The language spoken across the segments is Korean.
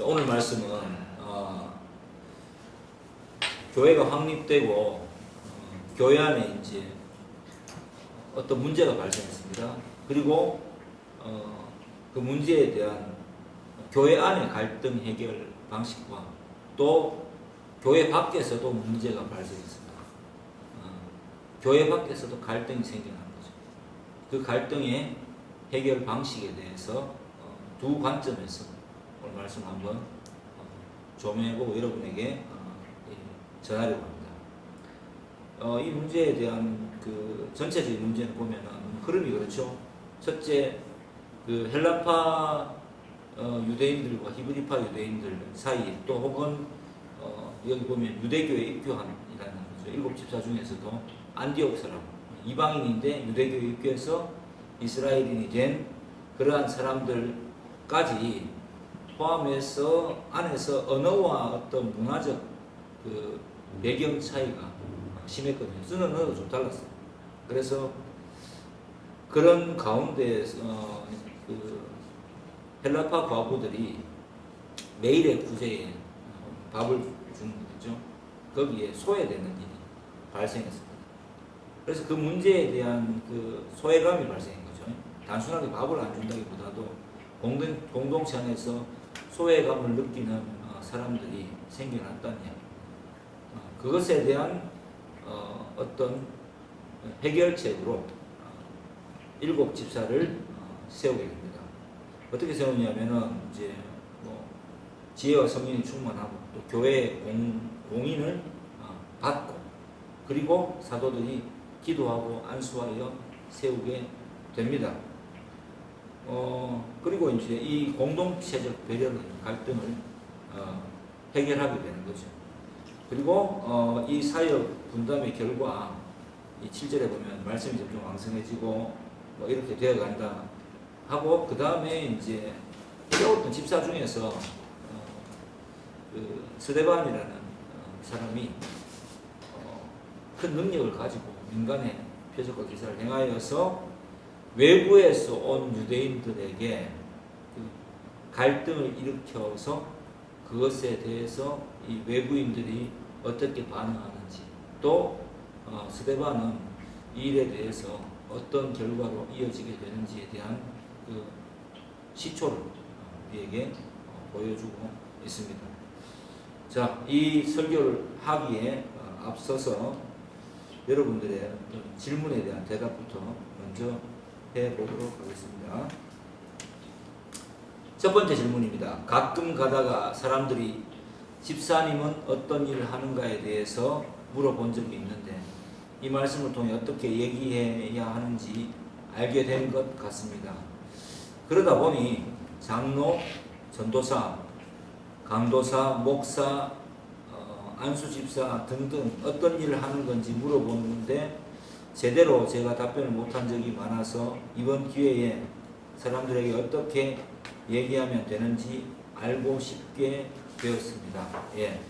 오늘 말씀은 교회가 확립되고 교회 안에 이제 어떤 문제가 발생했습니다. 그리고 그 문제에 대한 교회 안의 갈등 해결 방식과 또 교회 밖에서도 문제가 발생했습니다. 교회 밖에서도 갈등이 생겨난 거죠. 그 갈등의 해결 방식에 대해서 두 관점에서 오늘 말씀 한번 조명해보고 여러분에게 전하려고 합니다. 이 문제에 대한 그 전체적인 문제는 보면은 흐름이 그렇죠. 첫째, 그 헬라파 유대인들과 히브리파 유대인들 사이, 또 혹은 여기 보면 유대교에 입교한이라는 거죠. 일곱 집사 중에서도 안디옥 사람, 이방인인데 유대교에 입교해서 이스라엘인이 된 그러한 사람들까지 포함해서 안에서 언어와 어떤 문화적 그 배경 차이가 심했거든요. 쓰는 언어도 좀 달랐어요. 그래서 그런 가운데에서 그 헬라파 과부들이 매일의 구제에 밥을 주는 거죠. 거기에 소외되는 일이 발생했습니다. 그래서 그 문제에 대한 그 소외감이 발생한 거죠. 단순하게 밥을 안 준다기보다도 공동체 안에서 소외감을 느끼는 사람들이 생겨났다는 이야기. 그것에 대한 어떤 해결책으로 일곱 집사를 세우게 됩니다. 어떻게 세우냐면은 이제 뭐 지혜와 성령이 충만하고 또 교회의 공인을 받고 그리고 사도들이 기도하고 안수하여 세우게 됩니다. 그리고 이제 이 공동체적 배려를 갈등을 해결하게 되는 거죠. 그리고 이 사역 분담의 결과 이 7절에 보면 말씀이 점점 왕성해지고 뭐 이렇게 되어간다 하고 그 다음에 이제 세웠던 집사 중에서 그 스데반이라는 사람이 큰 능력을 가지고 민간의 표적과 기사를 행하여서 외부에서 온 유대인들에게 그 갈등을 일으켜서 그것에 대해서 이 외부인들이 어떻게 반응하는지 또 스데반은 이 일에 대해서 어떤 결과로 이어지게 되는지에 대한 그 시초를 우리에게 보여주고 있습니다. 자, 이 설교를 하기에 앞서서 여러분들의 질문에 대한 대답부터 먼저 해보도록 하겠습니다. 첫 번째 질문입니다. 가끔 가다가 사람들이 집사님은 어떤 일을 하는가에 대해서 물어본 적이 있는데 이 말씀을 통해 어떻게 얘기해야 하는지 알게 된 것 같습니다. 그러다 보니 장로, 전도사, 강도사, 목사, 안수집사 등등 어떤 일을 하는 건지 물어보는데 제대로 제가 답변을 못한 적이 많아서 이번 기회에 사람들에게 어떻게 얘기하면 되는지 알고 싶게 되었습니다.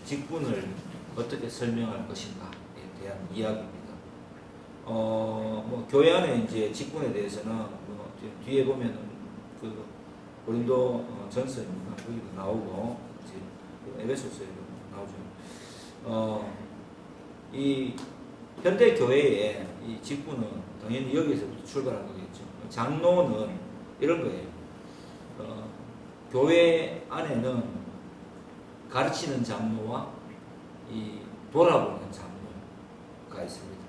직분을 어떻게 설명할 것인가에 대한 이야기입니다. 뭐 교회 안에 이제 직분에 대해서는 뭐 뒤에 보면은 그 고린도 전서 거기도 나오고 이제 에베소서에도 나오죠. 이 현대 교회의 이 직분은 당연히 여기서부터 출발한 거겠죠. 장로는 이런 거예요. 교회 안에는 가르치는 장로와 이 돌아보는 장로가 있습니다.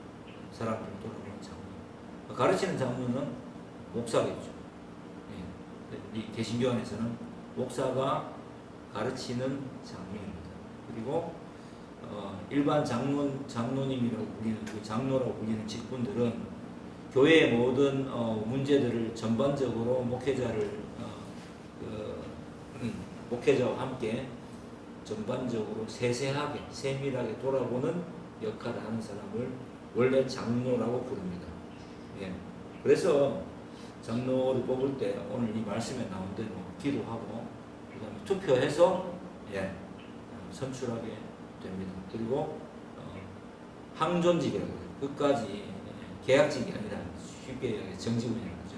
사람들을 돌아보는 장로. 가르치는 장로는 목사겠죠. 이 개신교 안에서는 목사가 가르치는 장로입니다. 그리고 일반 장로님이라고 불리는 그 장로라고 불리는 직분들은 교회의 모든 문제들을 전반적으로 목회자와 함께 전반적으로 세세하게 세밀하게 돌아보는 역할을 하는 사람을 원래 장로라고 부릅니다. 그래서 장로를 뽑을 때 오늘 이 말씀에 나온 대로 기도하고 그다음에 투표해서 선출하게 됩니다. 그리고 항존직이라고 해요. 끝까지 계약직이 아니라 쉽게 얘기해 정직원이라고 하죠.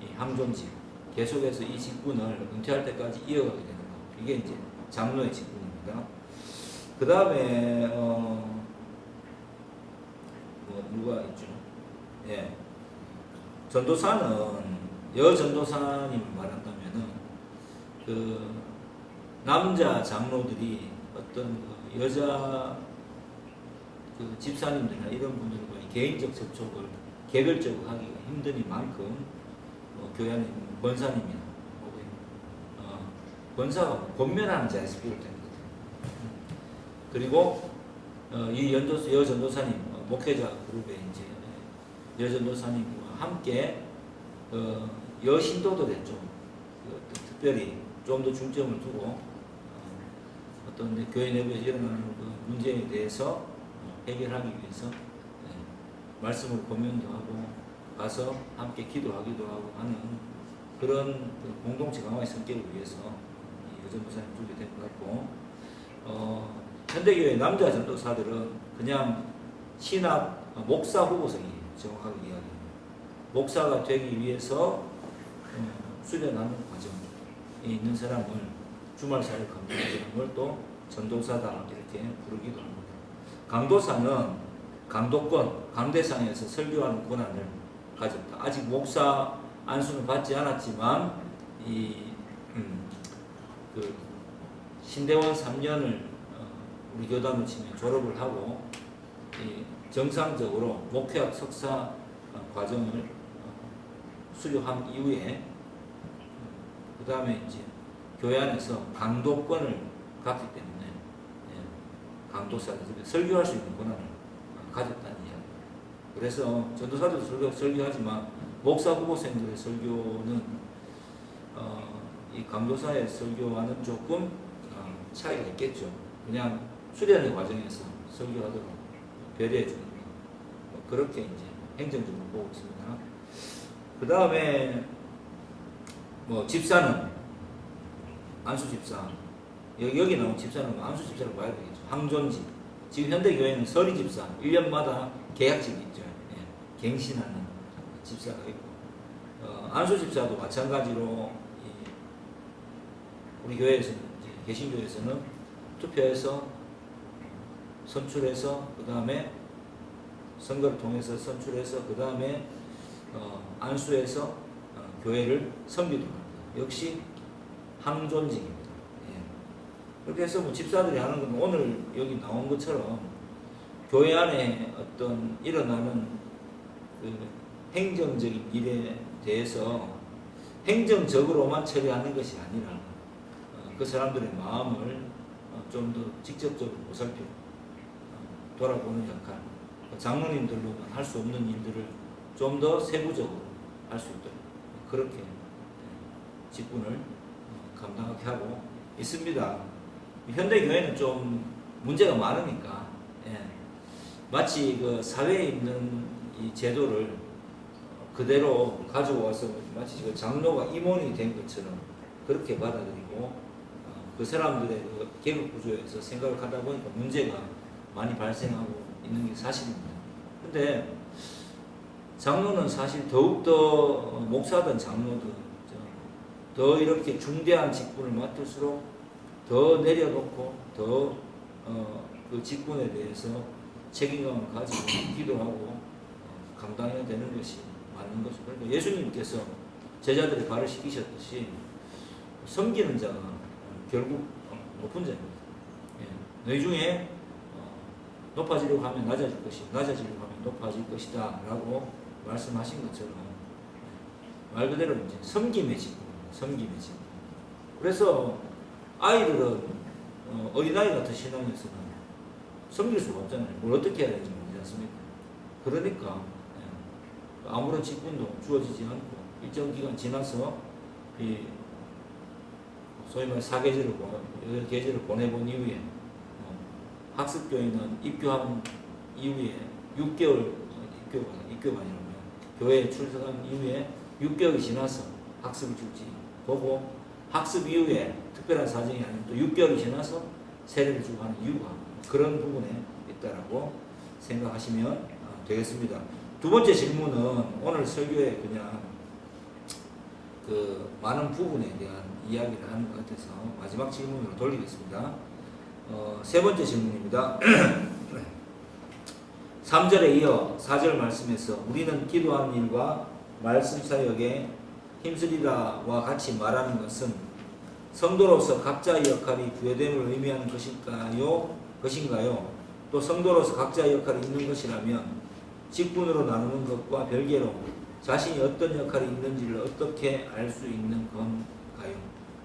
이 항존직 계속해서 이 직분을 은퇴할 때까지 이어가게 되는 거. 이게 이제 장로의 직분입니다. 그 다음에 뭐 누가 있죠? 예, 전도사는 여전도사님을 말한다면은 그 남자 장로들이 어떤 그 여자 그 집사님들이나 이런 분들과의 개인적 접촉을 개별적으로 하기가 힘드니만큼 교회 안에 권사님이나 혹은 권사가 권면하는 자에서 비롯된 거거든요. 그리고 이 여전도사님 목회자 그룹의 이제 여전도사님과 함께 여신도들에 좀 특별히 좀 더 중점을 두고 어떤 교회 내부에서 일어나는 그 문제에 대해서 해결하기 위해서 말씀을 고면도 하고 가서 함께 기도하기도 하고 하는 그런 공동체 강화의 성격을 위해서 여전도사님 두게 된 것 같고 현대교회 남자 전도사들은 그냥 신학 목사 후보생이에요. 정확하게 이야기하면 목사가 되기 위해서 수련하는 과정에 있는 사람을 주말 사역 감독하는 사람을 또 전도사다 이렇게 부르기도 합니다. 강도사는 강도권, 강대상에서 설교하는 권한을 가졌다. 아직 목사 안수는 받지 않았지만 그 신대원 3년을 우리 교단으로 치면 졸업을 하고 정상적으로 목회학 석사 과정을 수료한 이후에 그 다음에 이제 교회 안에서 강도권을 갖기 때문에 강도사가 설교할 수 있는 권한을 가졌다는 이야기. 그래서 전도사들도 설교하지만 목사 후보생들의 설교는 이 강도사의 설교와는 조금 차이가 있겠죠. 그냥 수련의 과정에서 설교하도록 배려해 주는 그렇게 이제 행정적으로 보고 있습니다. 그 다음에 뭐 집사는 안수 집사, 여기 나온 집사는 안수 집사라고 봐야 되겠죠. 항존집. 지금 현대 교회는 서리 집사 1년마다 계약직이 있죠. 갱신하는 집사가 있고 안수 집사도 마찬가지로 우리 교회에서는 개신교에서는 투표해서 선출해서 그 다음에 선거를 통해서 선출해서 그 다음에 안수해서 교회를 섬기도록 합니다. 역시 항존직입니다. 그렇게 해서 뭐 집사들이 하는 건 오늘 여기 나온 것처럼 교회 안에 어떤 일어나는 그 행정적인 일에 대해서 행정적으로만 처리하는 것이 아니라 그 사람들의 마음을 좀 더 직접적으로 보살피고 돌아보는 역할, 장로님들로는 할 수 없는 일들을 좀 더 세부적으로 할 수 있도록 그렇게 직분을 감당하게 하고 있습니다. 현대 교회는 좀 문제가 많으니까 마치 그 사회에 있는 이 제도를 그대로 가지고 와서 마치 그 장로가 임원이 된 것처럼 그렇게 받아들이고 그 사람들의 그 계급 구조에서 생각을 하다 보니까 문제가 많이 발생하고 있는 게 사실입니다. 근데 장로는 사실 더욱더 목사든 장로든 더 이렇게 중대한 직분을 맡을수록 더 내려놓고 더 그 직분에 대해서 책임감을 가지고 기도하고 감당해야 되는 것이 맞는 것이고, 그러니까 예수님께서 제자들의 발을 씻기셨듯이 섬기는 자가 결국 높은 자입니다. 너희 중에 높아지려고 하면 낮아질 것이고 낮아지려고 하면 높아질 것이다 라고 말씀하신 것처럼 말 그대로 이제 섬김의 직분입니다. 섬김의 직분. 그래서 아이들은 어린아이 같은 신앙에서는 섬길 수가 없잖아요. 뭘 어떻게 해야 되는지 모르지 않습니까? 그러니까 아무런 직분도 주어지지 않고 일정 기간 지나서 이 소위 말해 사계절을 계절을 보내본 이후에 학습교회는 입교한 이후에 6개월 입교가 아니라면 교회에 출석한 이후에 6개월이 지나서 학습을 줄지 보고 학습 이후에 특별한 사정이 아니면 또 6개월이 지나서 세례를 주고 하는 이유가 그런 부분에 있다라고 생각하시면 되겠습니다. 두 번째 질문은 오늘 설교에 그냥 많은 부분에 대한 이야기를 하는 것 같아서 마지막 질문으로 돌리겠습니다. 세 번째 질문입니다. 3절에 이어 4절 말씀에서 우리는 기도하는 일과 말씀 사역에 힘쓰리라와 같이 말하는 것은 성도로서 각자의 역할이 부여됨을 의미하는 것인가요? 또 성도로서 각자의 역할이 있는 것이라면 직분으로 나누는 것과 별개로 자신이 어떤 역할이 있는지를 어떻게 알 수 있는 건가요?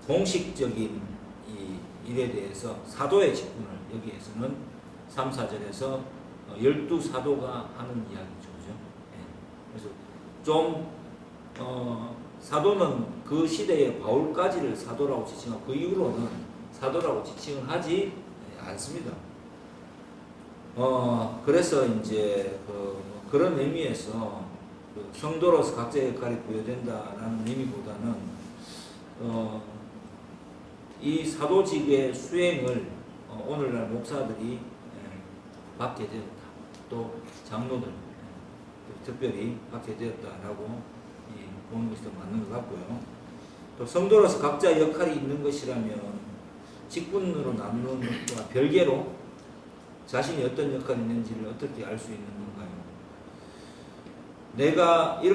공식적인 이 일에 대해서 사도의 직분을 여기에서는 3, 4절에서 12사도가 하는 이야기죠. 그죠? 그래서 좀 사도는 그 시대의 바울까지를 사도라고 지칭하고 그 이후로는 사도라고 지칭을 하지 않습니다. 그래서 이제 그런 의미에서 성도로서 각자의 역할이 부여된다라는 의미보다는 이 사도직의 수행을 오늘날 목사들이 받게 되었다. 또 장로들 특별히 받게 되었다라고 보는 것이 더 맞는 것 같고요. 또 성도로서 각자의 역할이 있는 것이라면 직분으로 나누는 것과 별개로 자신이 어떤 역할이 있는지를 어떻게 알 수 있는 건가요?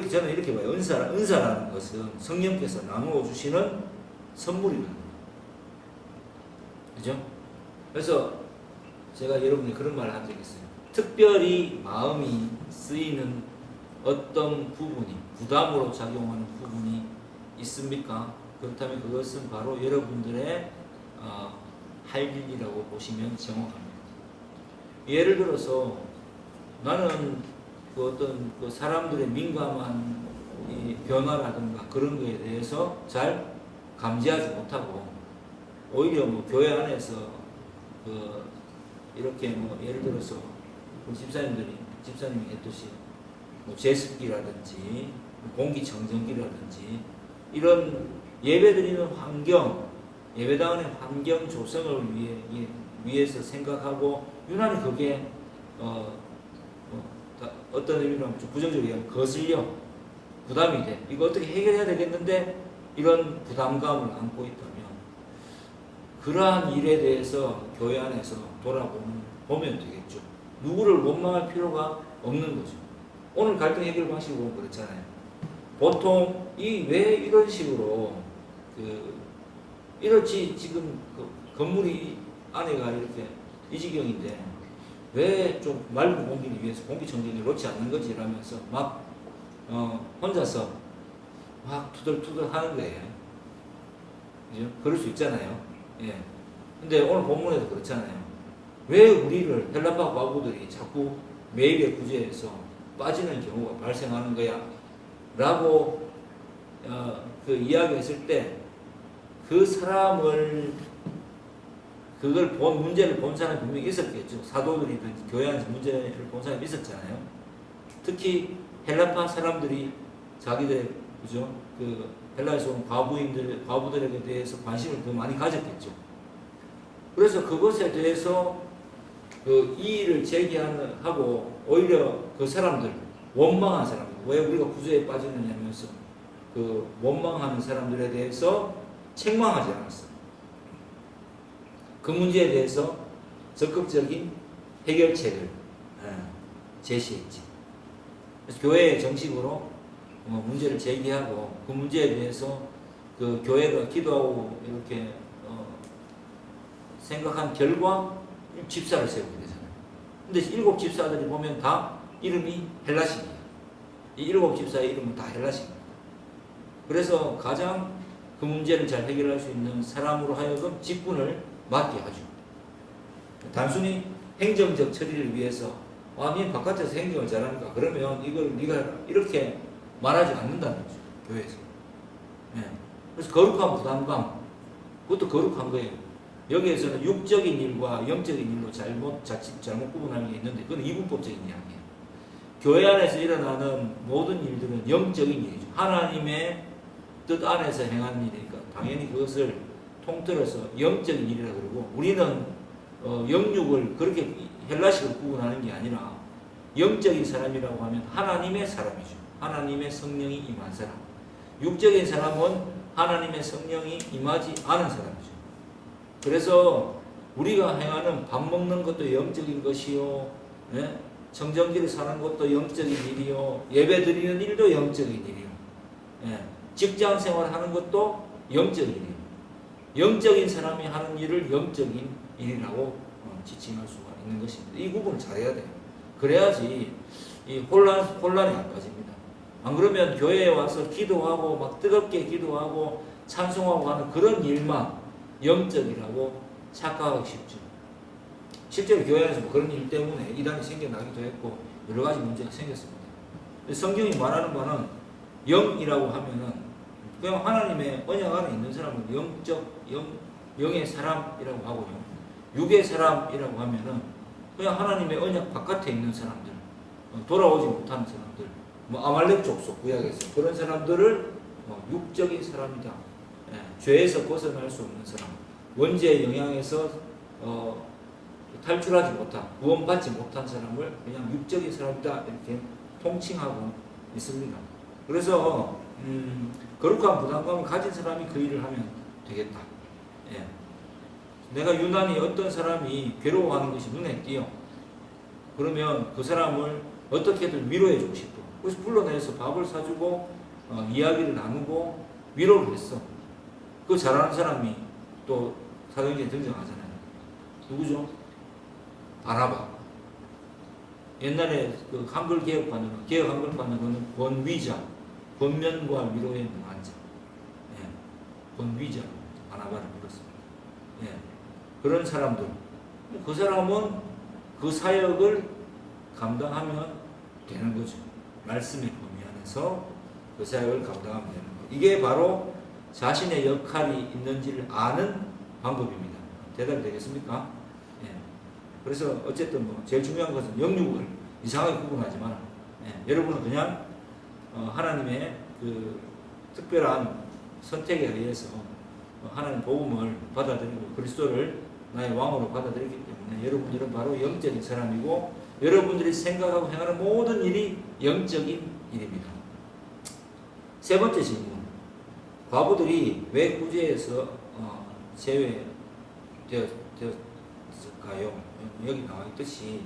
저는 이렇게 봐요. 은사라는 것은 성령께서 나누어 주시는 선물이라는 거예요. 그죠? 그래서 제가 여러분이 그런 말을 한 적이 있어요. 특별히 마음이 쓰이는 어떤 부분이, 부담으로 작용하는 부분이 있습니까? 그렇다면 그것은 바로 여러분들의 할 일이라고 보시면 정확합니다. 예를 들어서 나는 어떤 사람들의 민감한 변화라든가 그런 거에 대해서 잘 감지하지 못하고 오히려 교회 안에서 이렇게 예를 들어서 집사님이 했듯이 제습기라든지 공기청정기라든지 이런 예배드리는 환경, 예배당의 환경 조성을 위해서 생각하고 유난히 그게 어떤 의미로 하면 좀 부정적이게 하면 거슬려 부담이 돼. 이거 어떻게 해결해야 되겠는데 이런 부담감을 안고 있다면 그러한 일에 대해서 교회 안에서 돌아보면 되겠죠. 누구를 원망할 필요가 없는 거죠. 오늘 갈등 해결 방식을 보면 그렇잖아요. 보통 왜 이런 식으로 이렇지 지금 건물이 안에가 이렇게 이 지경인데 왜 좀 맑은 공기를 위해서 공기청정기를 놓지 않는 거지 라면서 막 혼자서 막 투덜투덜 하는 거예요. 그죠? 그럴 수 있잖아요. 예. 근데 오늘 본문에도 그렇잖아요. 왜 우리를 헬라파 과부들이 자꾸 매일의 구제에서 빠지는 경우가 발생하는 거야? 라고 이야기했을 때 그 사람을 문제를 본 사람이 분명히 있었겠죠. 사도들이든지 교회 안에서 문제를 본 사람이 있었잖아요. 특히 헬라파 사람들이 자기들 그죠? 헬라에서 온 과부들에게 대해서 관심을 더 많이 가졌겠죠. 그래서 그것에 대해서 이 일을 제기하고 오히려 그 사람들, 원망한 사람들, 왜 우리가 구제에 빠지느냐면서 원망하는 사람들에 대해서 책망하지 않았어요. 그 문제에 대해서 적극적인 해결책을 제시했지. 그래서 교회에 정식으로 문제를 제기하고 그 문제에 대해서 교회가 기도하고 이렇게 생각한 결과 집사를 세우게 되잖아요. 근데 7 집사들이 보면 다 이름이 헬라식이에요. 이 7 집사의 이름은 다 헬라식입니다. 그래서 가장 그 문제를 잘 해결할 수 있는 사람으로 하여금 직분을 맡게 하죠. 단순히 행정적 처리를 위해서 니 바깥에서 행정을 잘하니까 그러면 이걸 네가 이렇게 말하지 않는다는 거죠. 교회에서. 네. 그래서 거룩한 부담감, 그것도 거룩한 거예요. 여기에서는 육적인 일과 영적인 일로 잘못 구분하는 게 있는데 그건 이분법적인 이야기예요. 교회 안에서 일어나는 모든 일들은 영적인 일이죠. 하나님의 뜻 안에서 행하는 일이니까 당연히 그것을 통틀어서 영적인 일이라고 그러고 우리는 영육을 그렇게 헬라식으로 구분하는 게 아니라 영적인 사람이라고 하면 하나님의 사람이죠. 하나님의 성령이 임한 사람. 육적인 사람은 하나님의 성령이 임하지 않은 사람이죠. 그래서 우리가 행하는 밥 먹는 것도 영적인 것이요, 예? 청정기를 사는 것도 영적인 일이요, 예배 드리는 일도 영적인 일이요, 예? 직장 생활하는 것도 영적인 일이요. 영적인 사람이 하는 일을 영적인 일이라고 지칭할 수가 있는 것입니다. 이 구분을 잘해야 돼요. 그래야지 이 혼란이 안 빠집니다. 안 그러면 교회에 와서 기도하고 막 뜨겁게 기도하고 찬송하고 하는 그런 일만 영적이라고 착각하기 쉽죠. 실제로 교회 안에서 뭐 그런 일 때문에 이단이 생겨나기도 했고 여러 가지 문제가 생겼습니다. 성경이 말하는 바는 영이라고 하면은 그냥 하나님의 언약 안에 있는 사람은 영의 사람이라고 하고요. 육의 사람이라고 하면은 그냥 하나님의 언약 바깥에 있는 사람들, 돌아오지 못하는 사람들, 뭐 아말렉 족속 구약에서 그런 사람들을 육적인 사람이다. 예, 죄에서 벗어날 수 없는 사람, 원죄의 영향에서 탈출하지 못한, 구원받지 못한 사람을 그냥 육적인 사람이다 이렇게 통칭하고 있습니다. 그래서 거룩한 부담감을 가진 사람이 그 일을 하면 되겠다. 예. 내가 유난히 어떤 사람이 괴로워하는 것이 눈에 띄어. 그러면 그 사람을 어떻게든 위로해 주고 싶어. 그래서 불러내서 밥을 사주고 이야기를 나누고 위로를 했어. 그 잘하는 사람이 또 사도행전에 등장하잖아요. 누구죠? 바나바. 옛날에 그 한글 개혁판으로는 개혁 한글판으로는 권위자, 권면과 위로의 명한 자. 예. 권위자 바나바를 불렀습니다. 예. 그런 사람들. 그 사람은 그 사역을 감당하면 되는 거죠. 말씀의 범위 안에서 그 사역을 감당하면 되는 거. 이게 바로 자신의 역할이 있는지를 아는 방법입니다. 대답이 되겠습니까? 예. 그래서 어쨌든 뭐 제일 중요한 것은 영육을 이상하게 구분하지 마라. 예. 여러분은 그냥 하나님의 그 특별한 선택에 의해서 하나님 복음을 받아들이고 그리스도를 나의 왕으로 받아들이기 때문에 여러분들은 바로 영적인 사람이고 여러분들이 생각하고 행하는 모든 일이 영적인 일입니다. 세 번째 질문. 과부들이 왜 구제에서 제외되었을까요? 여기 나와 있듯이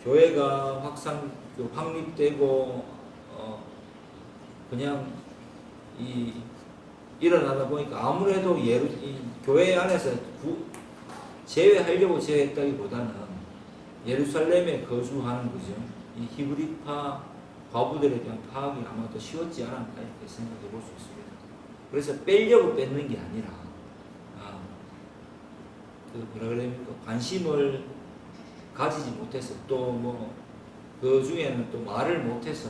교회가 확립되고 그냥 일어나다 보니까 아무래도 교회 안에서 제외하려고 제외했다기보다는 예루살렘에 거주하는 거죠. 이 히브리파 과부들에 대한 파악이 아마 더 쉬웠지 않았나 이렇게 생각해 볼 수 있습니다. 그래서 빼려고 뺏는 게 아니라 관심을 가지지 못해서 또 뭐 그 중에는 또 말을 못해서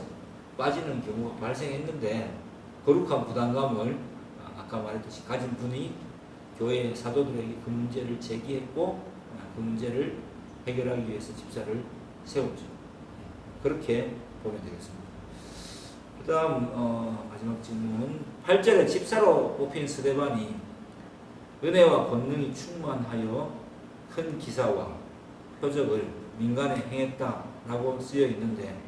빠지는 경우가 발생했는데 거룩한 부담감을 아까 말했듯이 가진 분이 교회의 사도들에게 그 문제를 제기했고 그 문제를 해결하기 위해서 집사를 세웠죠. 그렇게 보면 되겠습니다. 그 다음 마지막 질문. 8절에 집사로 뽑힌 스데반이 은혜와 권능이 충만하여 큰 기사와 표적을 민간에 행했다라고 쓰여 있는데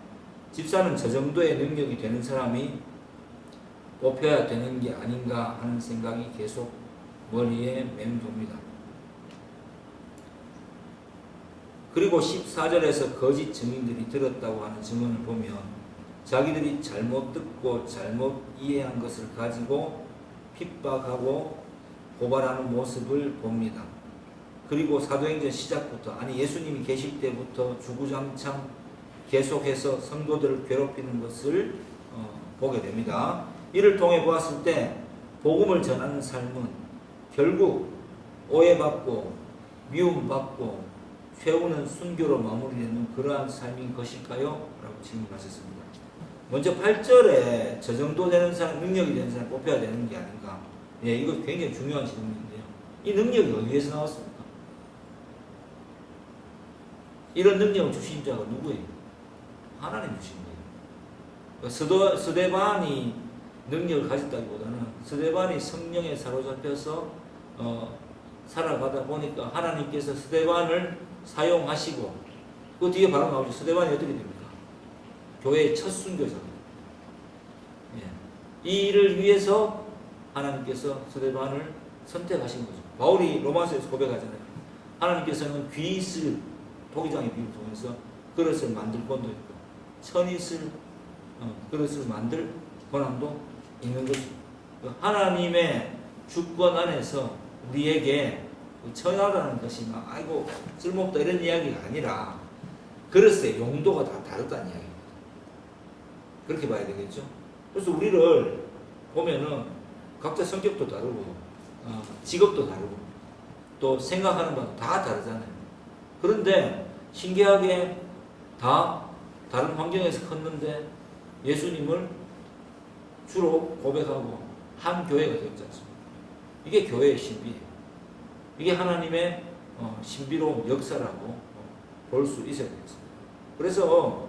집사는 저 정도의 능력이 되는 사람이 뽑혀야 되는 게 아닌가 하는 생각이 계속 머리에 맴돕니다. 그리고 14절에서 거짓 증인들이 들었다고 하는 증언을 보면 자기들이 잘못 듣고 잘못 이해한 것을 가지고 핍박하고 고발하는 모습을 봅니다. 그리고 사도행전 시작부터 예수님이 계실 때부터 주구장창 계속해서 성도들을 괴롭히는 것을 보게 됩니다. 이를 통해 보았을 때 복음을 전하는 삶은 결국 오해받고 미움받고 세우는 순교로 마무리되는 그러한 삶인 것일까요? 라고 질문하셨습니다. 먼저 8절에 저 정도 되는 사람, 능력이 되는 사람 뽑혀야 되는 게 아닌가. 예, 이거 굉장히 중요한 질문인데요. 이 능력이 어디에서 나왔습니까? 이런 능력을 주신 자가 누구예요? 하나님 주신 거예요. 스데반이 능력을 가졌다기보다는 스데반이 성령에 사로잡혀서 살아가다 보니까 하나님께서 스데반을 사용하시고 그 뒤에 바로 나오죠. 스데반이 어떻게 됩니까? 교회의 첫 순교자입니다. 예. 이 일을 위해서 하나님께서 스데반을 선택하신 거죠. 바울이 로마서에서 고백하잖아요. 하나님께서는 귀있을 토기장의 비유를 통해서 그릇을 만들 권도 있고 천있을 그릇을 만들 권한도 있는 거죠. 하나님의 주권 안에서 우리에게 천하라는 것이 막 아이고 쓸모없다 이런 이야기가 아니라 그릇의 용도가 다 다르다는 이야기입니다. 그렇게 봐야 되겠죠. 그래서 우리를 보면은 각자 성격도 다르고 직업도 다르고 또 생각하는 바도 다 다르잖아요. 그런데 신기하게 다 다른 환경에서 컸는데 예수님을 주로 고백하고 한 교회가 되었지 않습니까? 이게 교회의 신비예요. 이게 하나님의 신비로운 역사라고 볼 수 있어야 되겠습니다. 그래서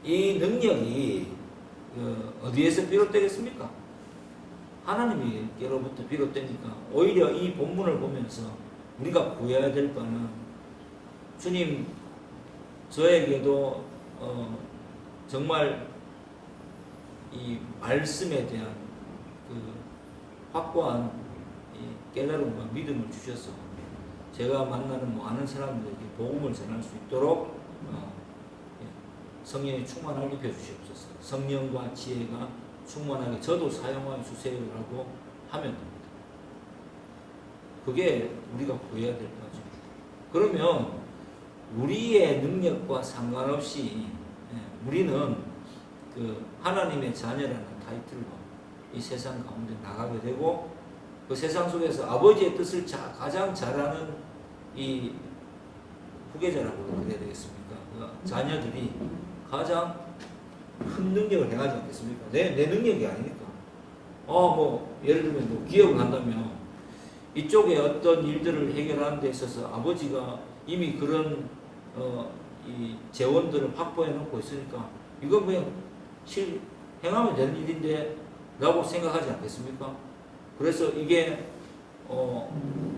이 능력이 어디에서 비롯되겠습니까? 하나님께로부터 비롯되니까 오히려 이 본문을 보면서 우리가 구해야 될 바는 주님 저에게도 정말 이 말씀에 대한 그 확고한 깨달음과 믿음을 주셔서 제가 만나는 많은 사람들에게 복음을 전할 수 있도록 성령의 충만함을 입혀주시옵소서. 성령과 지혜가 충만하게 저도 사용하여 주세요라고 하면 됩니다. 그게 우리가 구해야 될 거죠. 그러면 우리의 능력과 상관없이 우리는 그 하나님의 자녀라는 타이틀로 이 세상 가운데 나가게 되고 그 세상 속에서 아버지의 뜻을 가장 잘하는 이 후계자라고 그래야 되겠습니까? 그 자녀들이 가장 큰 능력을 행하지 않겠습니까? 내 능력이 아니니까. 예를 들면 뭐 기업을 한다면 이쪽에 어떤 일들을 해결하는 데 있어서 아버지가 이미 그런 이 재원들을 확보해 놓고 있으니까 이건 그냥 행하면 되는 일인데 라고 생각하지 않겠습니까? 그래서 이게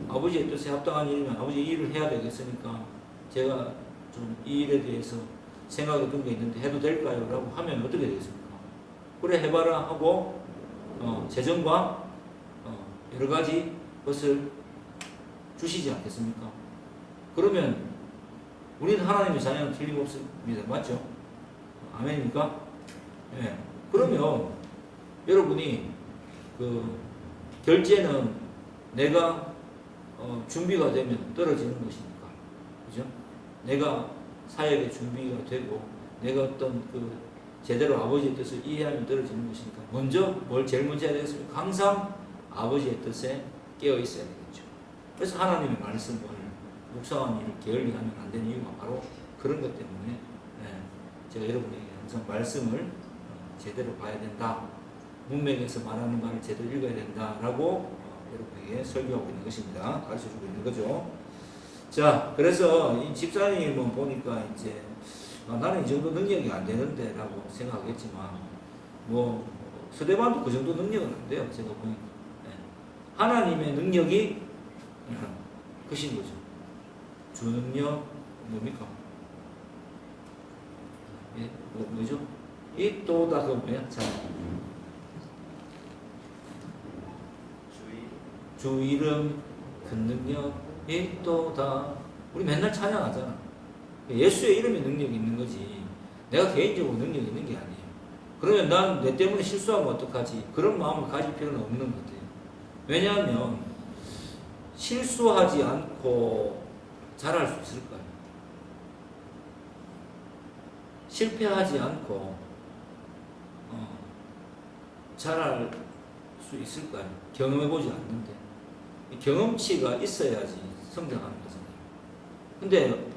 아버지의 뜻에 합당한 일이면 아버지 이 일을 해야 되겠으니까 제가 좀 이 일에 대해서 생각해 둔 게 있는데 해도 될까요? 라고 하면 어떻게 되겠습니까? 그래 해봐라 하고 재정과 여러 가지 것을 주시지 않겠습니까? 그러면 우리는 하나님의 자녀는 틀림없습니다. 맞죠? 아멘입니까? 예. 그러면 여러분이 그 결제는 내가 준비가 되면 떨어지는 것이니까, 그죠? 내가 사역의 준비가 되고 내가 어떤 그 제대로 아버지의 뜻을 이해하면 떨어지는 것이니까 먼저 뭘 제일 먼저 해야 되겠습니까? 항상 아버지의 뜻에 깨어 있어야 되겠죠. 그래서 하나님의 말씀을 묵상하는 일을 게을리 하면 안 되는 이유가 바로 그런 것 때문에 제가 여러분에게 항상 말씀을 제대로 봐야 된다. 문맥에서 말하는 말을 제대로 읽어야 된다라고 여러분에게 설교하고 있는 것입니다. 가르쳐주고 있는 거죠. 자, 그래서 이 집사님은 보니까 이제 나는 이 정도 능력이 안 되는데 라고 생각하겠지만 뭐 스데반도 그 정도 능력은 안 돼요. 제가 보니까 하나님의 능력이 크신 거죠. 주 능력 뭡니까? 뭐죠? 이 또다 그 뭐야? 자, 주 이름 큰 능력 이 또다. 우리 맨날 찬양하잖아. 예수의 이름에 능력이 있는 거지. 내가 개인적으로 능력이 있는 게 아니에요. 그러면 난 내 때문에 실수하면 어떡하지? 그런 마음을 가질 필요는 없는 것 같아요. 왜냐하면 실수하지 않고 잘할 수 있을까요? 실패하지 않고 잘할 수 있을까요? 경험해보지 않는데. 경험치가 있어야지 성장하는 거잖아요. 근데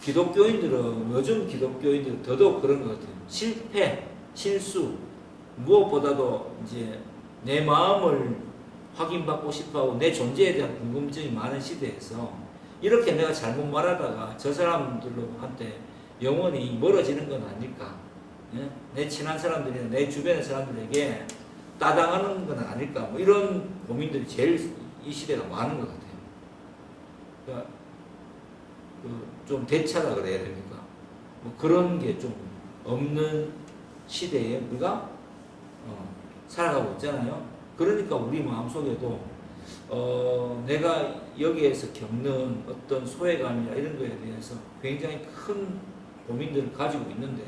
기독교인들은, 요즘 기독교인들은 더더욱 그런 것 같아요. 실패, 실수, 무엇보다도 이제 내 마음을 확인받고 싶어하고 내 존재에 대한 궁금증이 많은 시대에서 이렇게 내가 잘못 말하다가 저 사람들한테 영원히 멀어지는 건 아닐까? 예? 내 친한 사람들이나 내 주변의 사람들에게 따당하는 건 아닐까? 뭐 이런 고민들이 제일 이 시대가 많은 것 같아요. 그러니까 좀 대차라 그래야 됩니까? 뭐 그런 게 좀 없는 시대에 우리가 살아가고 있잖아요. 그러니까 우리 마음속에도 내가 여기에서 겪는 어떤 소외감이나 이런 거에 대해서 굉장히 큰 고민들을 가지고 있는데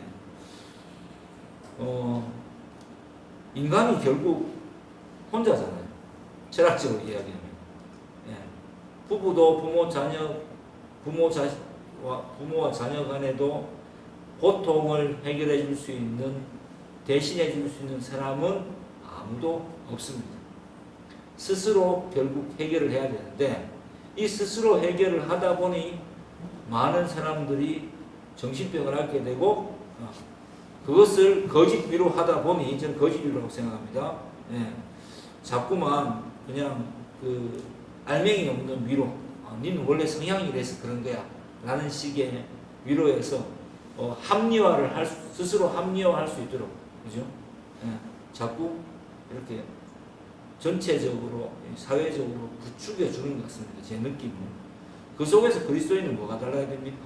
인간이 결국 혼자잖아요. 철학적으로 이야기하면. 예. 부부도 부모와 자녀 간에도 고통을 해결해 줄 수 있는, 대신해 줄 수 있는 사람은 아무도 없습니다. 스스로 결국 해결을 해야 되는데, 이 스스로 해결을 하다 보니 많은 사람들이 정신병을 앓게 되고, 그것을 거짓 위로하다 보니, 저는 거짓 위로라고 생각합니다. 예. 자꾸만 그냥 그 알맹이 없는 위로, 니는 원래 성향이 이래서 그런 거야 라는 식의 위로에서 합리화를 스스로 합리화할 수 있도록, 그죠? 예. 자꾸 이렇게 전체적으로 사회적으로 부추겨 주는 것 같습니다. 제 느낌은. 그 속에서 그리스도인은 뭐가 달라야 됩니까?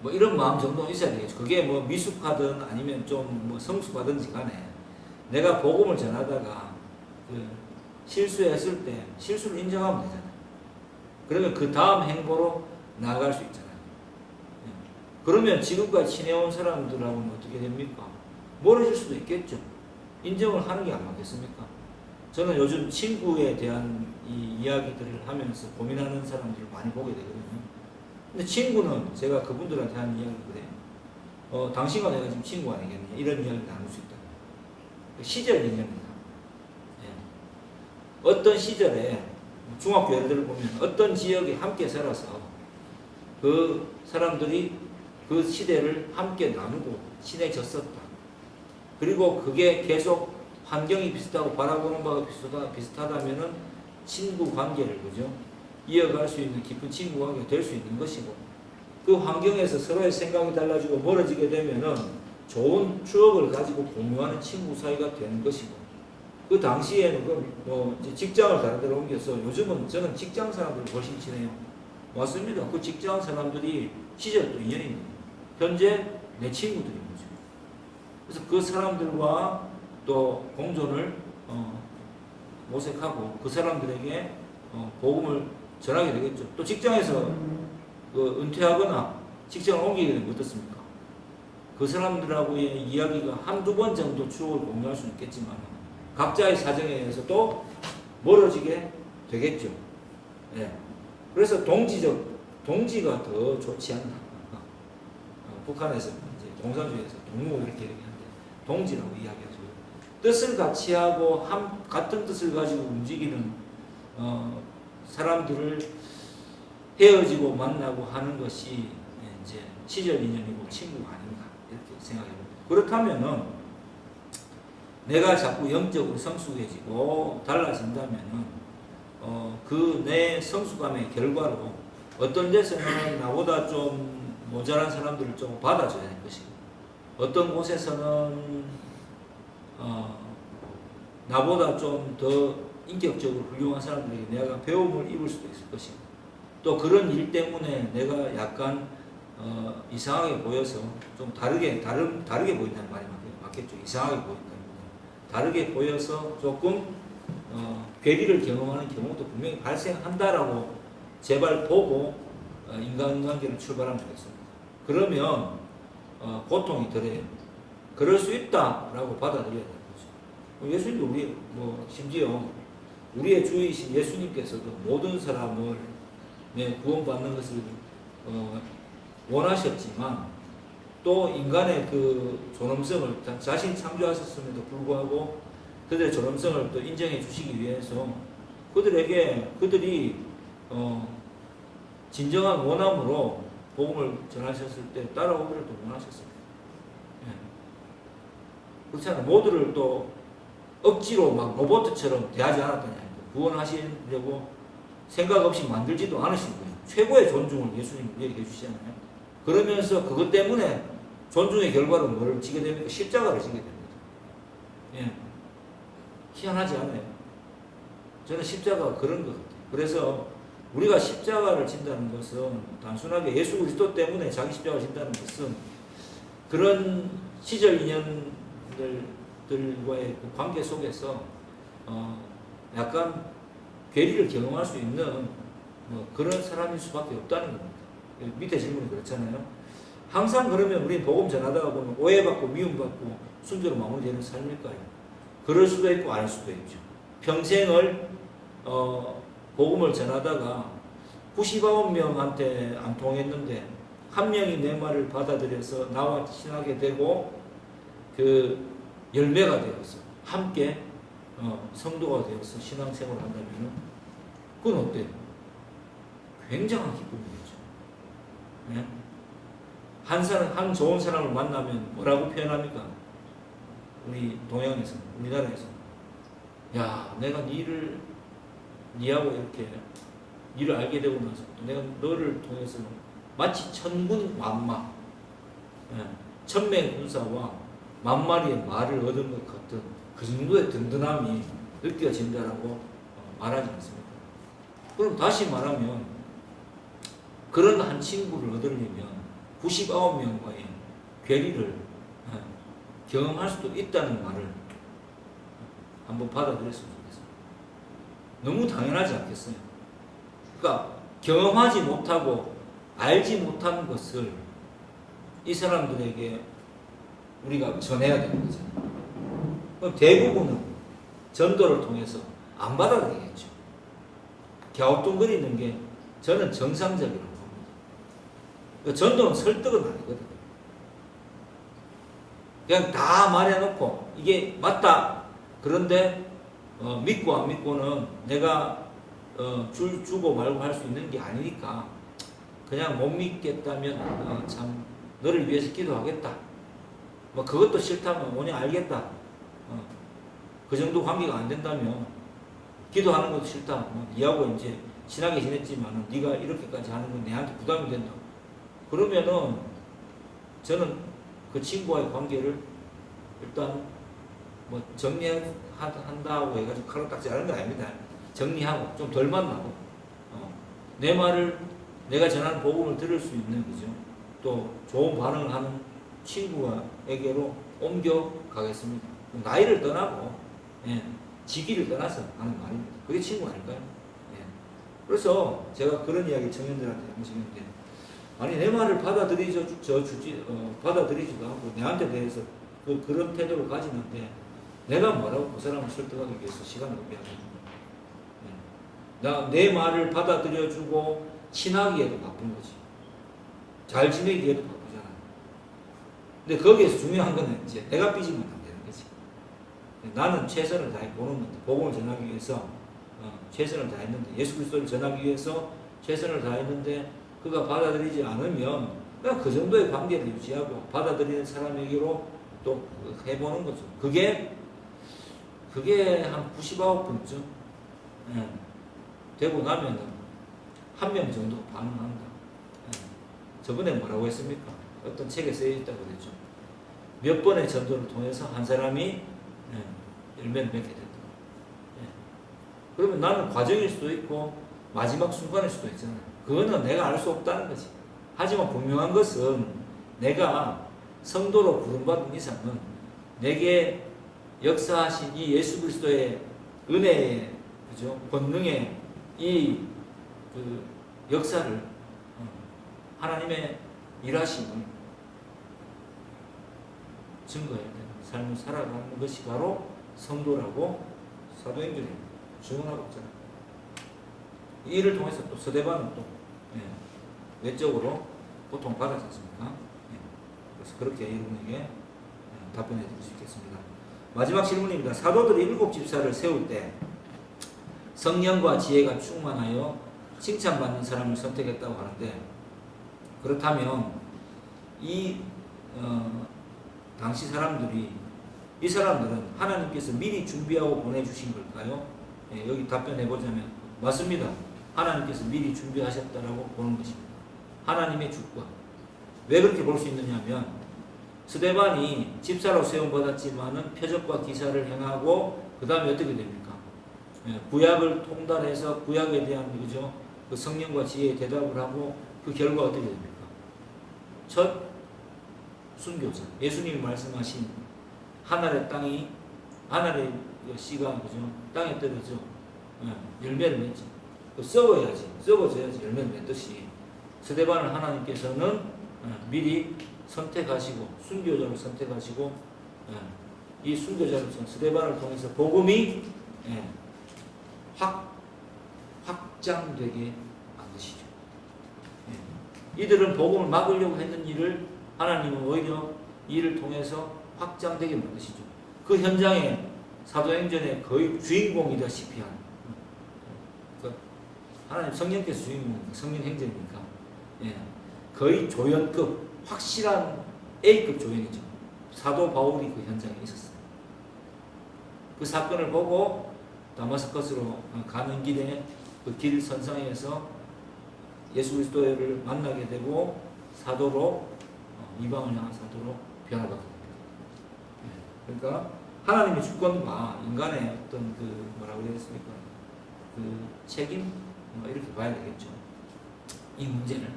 뭐 이런 마음 정도는 있어야 되겠죠. 그게 뭐 미숙하든 아니면 좀 뭐 성숙하든지 간에 내가 복음을 전하다가 그 실수했을 때 실수를 인정하면 되잖아요. 그러면 그 다음 행보로 나아갈 수 있잖아요. 그러면 지금까지 친해온 사람들하고는 어떻게 됩니까? 멀어질 수도 있겠죠. 인정을 하는 게 안 맞겠습니까? 저는 요즘 친구에 대한 이 이야기들을 하면서 고민하는 사람들을 많이 보게 되거든요. 근데 친구는 제가 그분들한테 하는 이야기를 그래요. 당신과 내가 지금 친구 아니겠느냐, 이런 이야기를 나눌 수 있다. 시절 인연입니다. 예. 어떤 시절에 중학교 애들을 보면 어떤 지역에 함께 살아서 그 사람들이 그 시대를 함께 나누고 친해졌었다. 그리고 그게 계속 환경이 비슷하고 바라보는 바가 비슷하다면은 친구 관계를, 그죠? 이어갈 수 있는 깊은 친구 관계가 될 수 있는 것이고, 그 환경에서 서로의 생각이 달라지고 멀어지게 되면은 좋은 추억을 가지고 공유하는 친구 사이가 되는 것이고, 그 당시에는 뭐 직장을 다른 데로 옮겨서 요즘은 저는 직장 사람들을 훨씬 친해요. 맞습니다. 그 직장 사람들이 시절도 인연입니다. 현재 내 친구들인 거죠. 그래서 그 사람들과 또 공존을 모색하고 그 사람들에게 복음을 전하게 되겠죠. 또 직장에서 그 은퇴하거나 직장을 옮기게 되면 어떻습니까? 그 사람들하고의 이야기가 한두 번 정도 추억을 공유할 수는 있겠지만 각자의 사정에 의해서 또 멀어지게 되겠죠. 예. 그래서 동지가 더 좋지 않나. 북한에서 이제 공산주의에서 동무 이렇게 얘기하는데 동지라고 이야기하죠. 뜻을 같이 하고 같은 뜻을 가지고 움직이는 사람들을 헤어지고 만나고 하는 것이 이제 시절 인연이고 친구가 아닌가 이렇게 생각해요. 그렇다면은 내가 자꾸 영적으로 성숙해지고 달라진다면은 그 내 성숙함의 결과로 어떤 데서는 나보다 좀 모자란 사람들을 좀 받아줘야 될 것이고, 어떤 곳에서는 나보다 좀 더 인격적으로 훌륭한 사람들에게 내가 배움을 입을 수도 있을 것이고, 또 그런 일 때문에 내가 약간 이상하게 보여서 좀 다르게 보인다는 말이 맞겠죠. 이상하게 보인다. 다르게 보여서 조금 괴리를 경험하는 경우도 분명히 발생한다라고 제발 보고 인간관계를 출발하면 되겠습니다. 그러면 고통이 덜해요. 그럴 수 있다라고 받아들여야 되는 거죠. 예수님도 심지어 우리의 주이신 예수님께서도 모든 사람을 구원받는 것을 원하셨지만 또 인간의 그 존엄성을 자신 창조하셨음에도 불구하고 그들의 존엄성을 또 인정해 주시기 위해서 그들이 진정한 원함으로 복음을 전하셨을 때 따라오기를 또 원하셨습니다. 예. 그렇잖아요. 모두를 또 억지로 막 로봇처럼 대하지 않았다냐. 구원하시려고 생각 없이 만들지도 않으신 거예요. 최고의 존중을 예수님 얘기해 주시잖아요. 그러면서 그것 때문에 존중의 결과로 뭘 지게 됩니까? 십자가를 지게 됩니다. 예. 희한하지 않아요? 저는 십자가가 그런 것 같아요. 그래서 우리가 십자가를 진다는 것은 단순하게 예수 그리스도 때문에 자기 십자가를 진다는 것은 그런 시절 인연을 사람들과의 그 관계 속에서 약간 괴리를 경험할 수 있는 뭐 그런 사람일 수밖에 없다는 겁니다. 밑에 질문이 그렇잖아요. 항상 그러면 우리 복음 전하다가 보면 오해받고 미움받고 순조로 마무리되는 삶일까요? 그럴 수도 있고 아닐 수도 있죠. 평생을 복음을 전하다가 99명한테 안 통했는데 한 명이 내 말을 받아들여서 나와 친하게 되고 그 열매가 되어서 함께 성도가 되어서 신앙생활을 한다면 그건 어때요? 굉장한 기쁨이겠죠. 네? 한 좋은 사람을 만나면 뭐라고 표현합니까? 우리 동양에서, 우리나라에서 야, 내가 니하고 이렇게 니를 알게 되고 나서 내가 너를 통해서 마치 천군만마, 천맹군사와 만마리의 말을 얻은 것 같은 그 정도의 든든함이 느껴진다라고 말하지 않습니까? 그럼 다시 말하면 그런 한 친구를 얻으려면 99명과의 괴리를 경험할 수도 있다는 말을 한번 받아들였으면 좋겠어요. 너무 당연하지 않겠어요? 그러니까 경험하지 못하고 알지 못하는 것을 이 사람들에게 우리가 전해야 되는 거잖아요. 그럼 대부분은 전도를 통해서 안 받아들이겠죠. 갸우뚱거리는 게 저는 정상적이라고 봅니다. 전도는 설득은 아니거든요. 그냥 다 말해놓고 이게 맞다. 그런데 믿고 안 믿고는 내가 주고 말고 할 수 있는 게 아니니까 그냥 못 믿겠다면 참 너를 위해서 기도하겠다. 뭐 그것도 싫다면 뭐냐 알겠다. 그 정도 관계가 안 된다면 기도하는 것도 싫다. 뭐 니하고 이제 친하게 지냈지만 네가 이렇게까지 하는 건 내한테 부담이 된다. 그러면은 저는 그 친구와의 관계를 일단 뭐 정리한다고 해가지고 칼로 닦지 않은 건 아닙니다. 정리하고 좀 덜 만나고 내 말을 내가 전하는 복음을 들을 수 있는 거죠. 또 좋은 반응을 하는 친구에게로 옮겨 가겠습니다. 나이를 떠나고 직위를 떠나서 하는 말입니다. 그게 친구 아닐까요? 그래서 제가 그런 이야기 청년들한테 항상 했는데 아니 내 말을 받아들이지도 않고 내한테 대해서 그런 태도를 가지는데 내가 뭐라고 그 사람을 설득하기 위해서 시간을 낭비하는 내 말을 받아들여주고 친하기에도 바쁜 거지. 잘 지내기에도 바쁘잖아요. 근데 거기에서 중요한 거는 이제 내가 삐지면 안 되는 거지. 나는 최선을 다해 보는 건데 복음을 전하기 위해서 최선을 다했는데 예수 그리스도를 전하기 위해서 최선을 다했는데 그가 받아들이지 않으면 그냥 그 정도의 관계를 유지하고 받아들이는 사람에게로 또 해보는 거죠. 그게 한 99분쯤 되고 나면은 한 명 정도 반응한다. 저번에 뭐라고 했습니까? 어떤 책에 쓰여 있다고 그랬죠. 몇 번의 전도를 통해서 한 사람이 열매를 맺게 된다. 그러면 나는 과정일 수도 있고 마지막 순간일 수도 있잖아요. 그거는 내가 알 수 없다는 거지. 하지만 분명한 것은 내가 성도로 부름받은 이상은 내게 역사하신 이 예수 그리스도의 은혜의 그죠? 권능의 이 그 역사를 하나님의 일하심을 증거해야 되는 삶을 살아가는 것이 바로 성도라고 사도행전에 증언하고 있잖아요. 이 일을 통해서 또 스데반은 또 외적으로 고통받았지 않습니까? 그래서 그렇게 여러분에게 답변해 드릴 수 있겠습니다. 마지막 질문입니다. 사도들이 7 집사를 세울 때 성령과 지혜가 충만하여 칭찬받는 사람을 선택했다고 하는데 그렇다면 이 당시 사람들은 하나님께서 미리 준비하고 보내주신 걸까요? 여기 답변해 보자면 맞습니다. 하나님께서 미리 준비하셨다라고 보는 것입니다. 하나님의 주권. 왜 그렇게 볼 수 있느냐 하면 스데반이 집사로 세움받았지만은 표적과 기사를 행하고 그 다음에 어떻게 됩니까? 구약을 통달해서 구약에 대한 그죠? 그 성령과 지혜의 대답을 하고 그 결과 어떻게 됩니까? 첫 순교자 예수님이 말씀하신 하늘의 땅이 하늘의 씨가 그죠? 땅에 떨어져 열매를 맺지. 썩어야지, 썩어져야지 열매를 맺듯이 스데반을 하나님께서는 미리 선택하시고 순교자를 선택하시고 이 순교자를 스데반을 통해서 복음이 확장되게 만드시죠. 이들은 복음을 막으려고 했던 일을 하나님은 오히려 이를 통해서 확장되게 만드시죠. 그 현장에 사도행전의 거의 주인공이다시피 한 하나님 성령께서 주인공이니까 성령행전이니까 거의 조연급 확실한 A급 조연이죠. 사도 바울이 그 현장에 있었어요. 그 사건을 보고 다마스커스로 가는 길에 그 길 선상에서 예수 그리스도를 만나게 되고 사도로 이방을 향한 사도로 변화받게 됩니다. 그러니까 하나님의 주권과 인간의 어떤 그 뭐라고 그랬습니까? 그 책임 이렇게 봐야 되겠죠. 이 문제는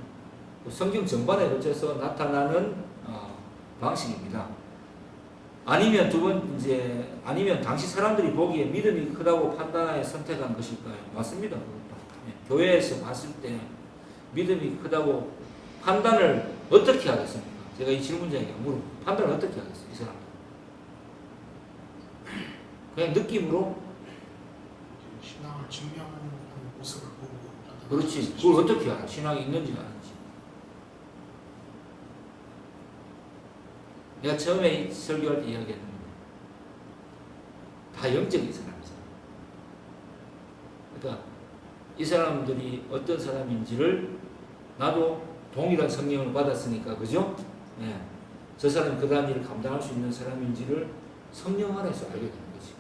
성경 전반에 걸쳐서 나타나는 방식입니다. 아니면 두 번 아니면 당시 사람들이 보기에 믿음이 크다고 판단하여 선택한 것일까요? 맞습니다. 교회에서 봤을 때 믿음이 크다고 판단을 어떻게 하겠습니까? 제가 이 질문자에게 판단을 어떻게 하겠어요? 이 사람들 그냥 느낌으로 신앙을 증명하는 모습을 보고 그렇지. 그걸 어떻게 알아? 신앙이 있는지 아닌지. 내가 처음에 설교할 때 이야기했는데 다 영적인 사람이잖아. 그러니까 이 사람들이 어떤 사람인지를 나도 동일한 성령을 받았으니까 그죠? 저 사람이 그러한 일을 감당할 수 있는 사람인지를 성령 안에서 알게 되는 거지.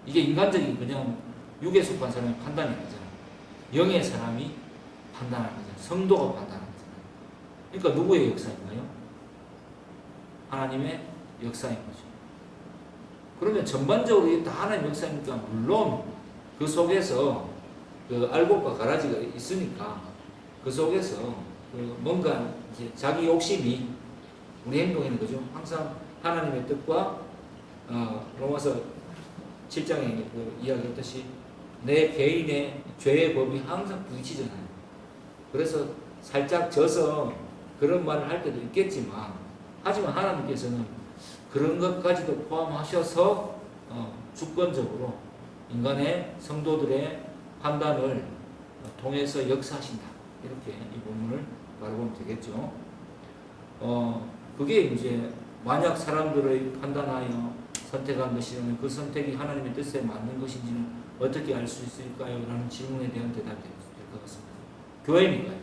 이게 인간적인 그냥 육에 속한 사람의 판단이 아니잖아. 영의 사람이 판단하는 거잖아. 성도가 판단하는 거잖아. 그러니까 누구의 역사인가요? 하나님의 역사인 거죠. 그러면 전반적으로 이게 다 하나님의 역사니까 물론 그 속에서 그 알곡과 가라지가 있으니까 그 속에서 그 뭔가 이제 자기 욕심이 우리 행동에는 그죠? 항상 하나님의 뜻과 로마서 7장에 그 이야기했듯이 내 개인의 죄의 법이 항상 부딪히잖아요. 그래서 살짝 져서 그런 말을 할 때도 있겠지만 하지만 하나님께서는 그런 것까지도 포함하셔서 주권적으로 인간의 성도들의 판단을 통해서 역사하신다. 이렇게 이 본문을 바라보면 되겠죠. 그게 이제 만약 사람들의 판단하여 선택한 것이라면 그 선택이 하나님의 뜻에 맞는 것인지는 어떻게 알 수 있을까요? 라는 질문에 대한 대답이 될 것 같습니다. 교회니까요.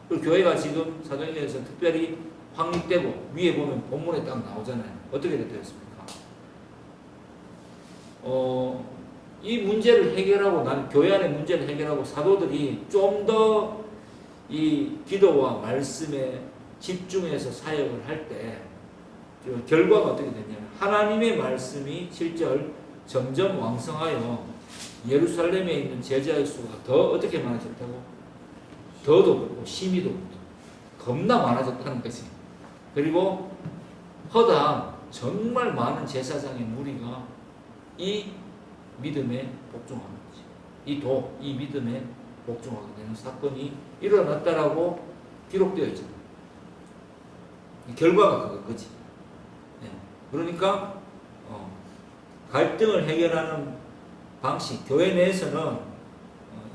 그리고 교회가 지금 사도행전에서 특별히 확립되고 위에 보면 본문에 딱 나오잖아요. 어떻게 되었습니까? 이 문제를 해결하고 교회 안의 문제를 해결하고 사도들이 좀 더 이 기도와 말씀에 집중해서 사역을 할 때 결과가 어떻게 됐냐면 하나님의 말씀이 7절 점점 왕성하여 예루살렘에 있는 제자의 수가 더 어떻게 많아졌다고? 더 높고 심히 높고 겁나 많아졌다는 거지. 그리고 허다한 정말 많은 제사장의 무리가 이 믿음에 복종하는 거지. 이 믿음에 복종하게 되는 사건이 일어났다라고 기록되어 있잖아요. 결과가 그거지. 그러니까 갈등을 해결하는 방식, 교회 내에서는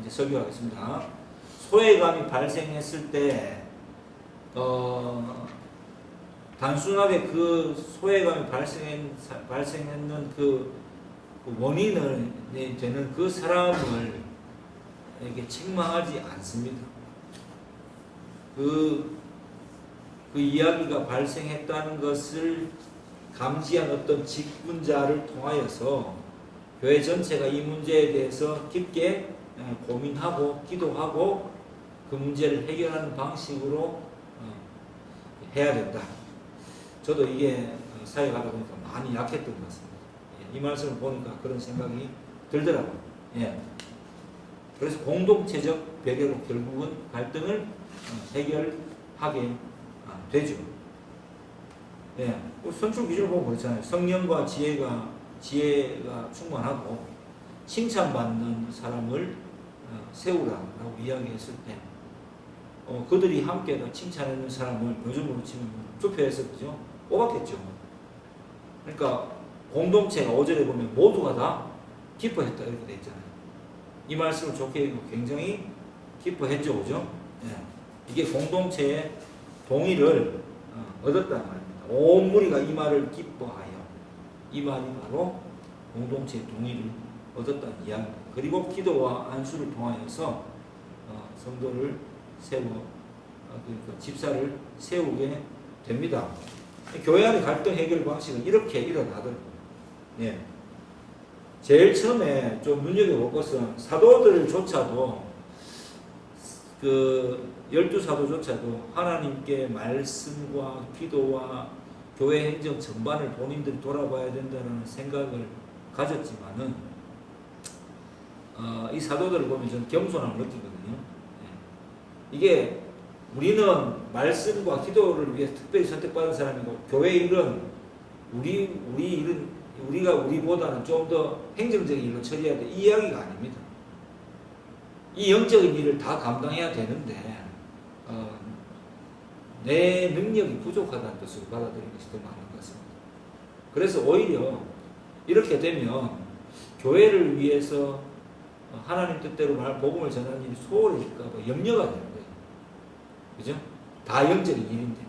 이제 설교하겠습니다. 소외감이 발생했을 때 단순하게 그 소외감이 발생했는 그 원인을 되는 그 사람을 이렇게 책망하지 않습니다. 그 이야기가 발생했다는 것을 감지한 어떤 직분자를 통하여서 교회 전체가 이 문제에 대해서 깊게 고민하고 기도하고 그 문제를 해결하는 방식으로 해야 된다. 저도 이게 사역하다 보니까 많이 약했던 것 같습니다. 이 말씀을 보니까 그런 생각이 들더라고요. 그래서 공동체적 배려로 결국은 갈등을 해결하게 되죠. 예, 선출 기준을 보면 그렇잖아요. 성령과 지혜가 충만하고 칭찬받는 사람을 세우라라고 이야기했을 때, 그들이 함께 칭찬하는 사람을 요즘으로 치면 투표해서 그죠? 뽑았겠죠. 그러니까 공동체가 5절에 보면 모두가 다 기뻐했다 이렇게 돼 있잖아요. 이 말씀을 좋게 읽고 굉장히 기뻐했죠, 그죠? 예. 이게 공동체의 동의를 얻었다는 말입니다. 온 무리가 이 말을 기뻐하여, 이 말이 바로 공동체의 동의를 얻었다는 이야기입니다. 그리고 기도와 안수를 통하여서 성도를 그러니까 집사를 세우게 됩니다. 교회 안의 갈등 해결 방식은 이렇게 일어나더라고요. 예. 제일 처음에 좀 눈여겨볼 것은 사도들조차도 그 12사도조차도 하나님께 말씀과 기도와 교회 행정 전반을 본인들이 돌아봐야 된다는 생각을 가졌지만은 이 사도들을 보면 저는 겸손함을 느끼거든요. 예. 이게 우리는 말씀과 기도를 위해 특별히 선택받은 사람이고 교회 일은 우리가 우리보다는 좀 더 행정적인 일로 처리해야 돼. 이 이야기가 아닙니다. 이 영적인 일을 다 감당해야 되는데 내 능력이 부족하다는 뜻으로 받아들이는 것이 더 많은 것 같습니다. 그래서 오히려 이렇게 되면 교회를 위해서 하나님 뜻대로 복음을 전하는 일이 소홀해질까 봐 염려가 되는 거예요. 그죠? 다 영적인 일인데.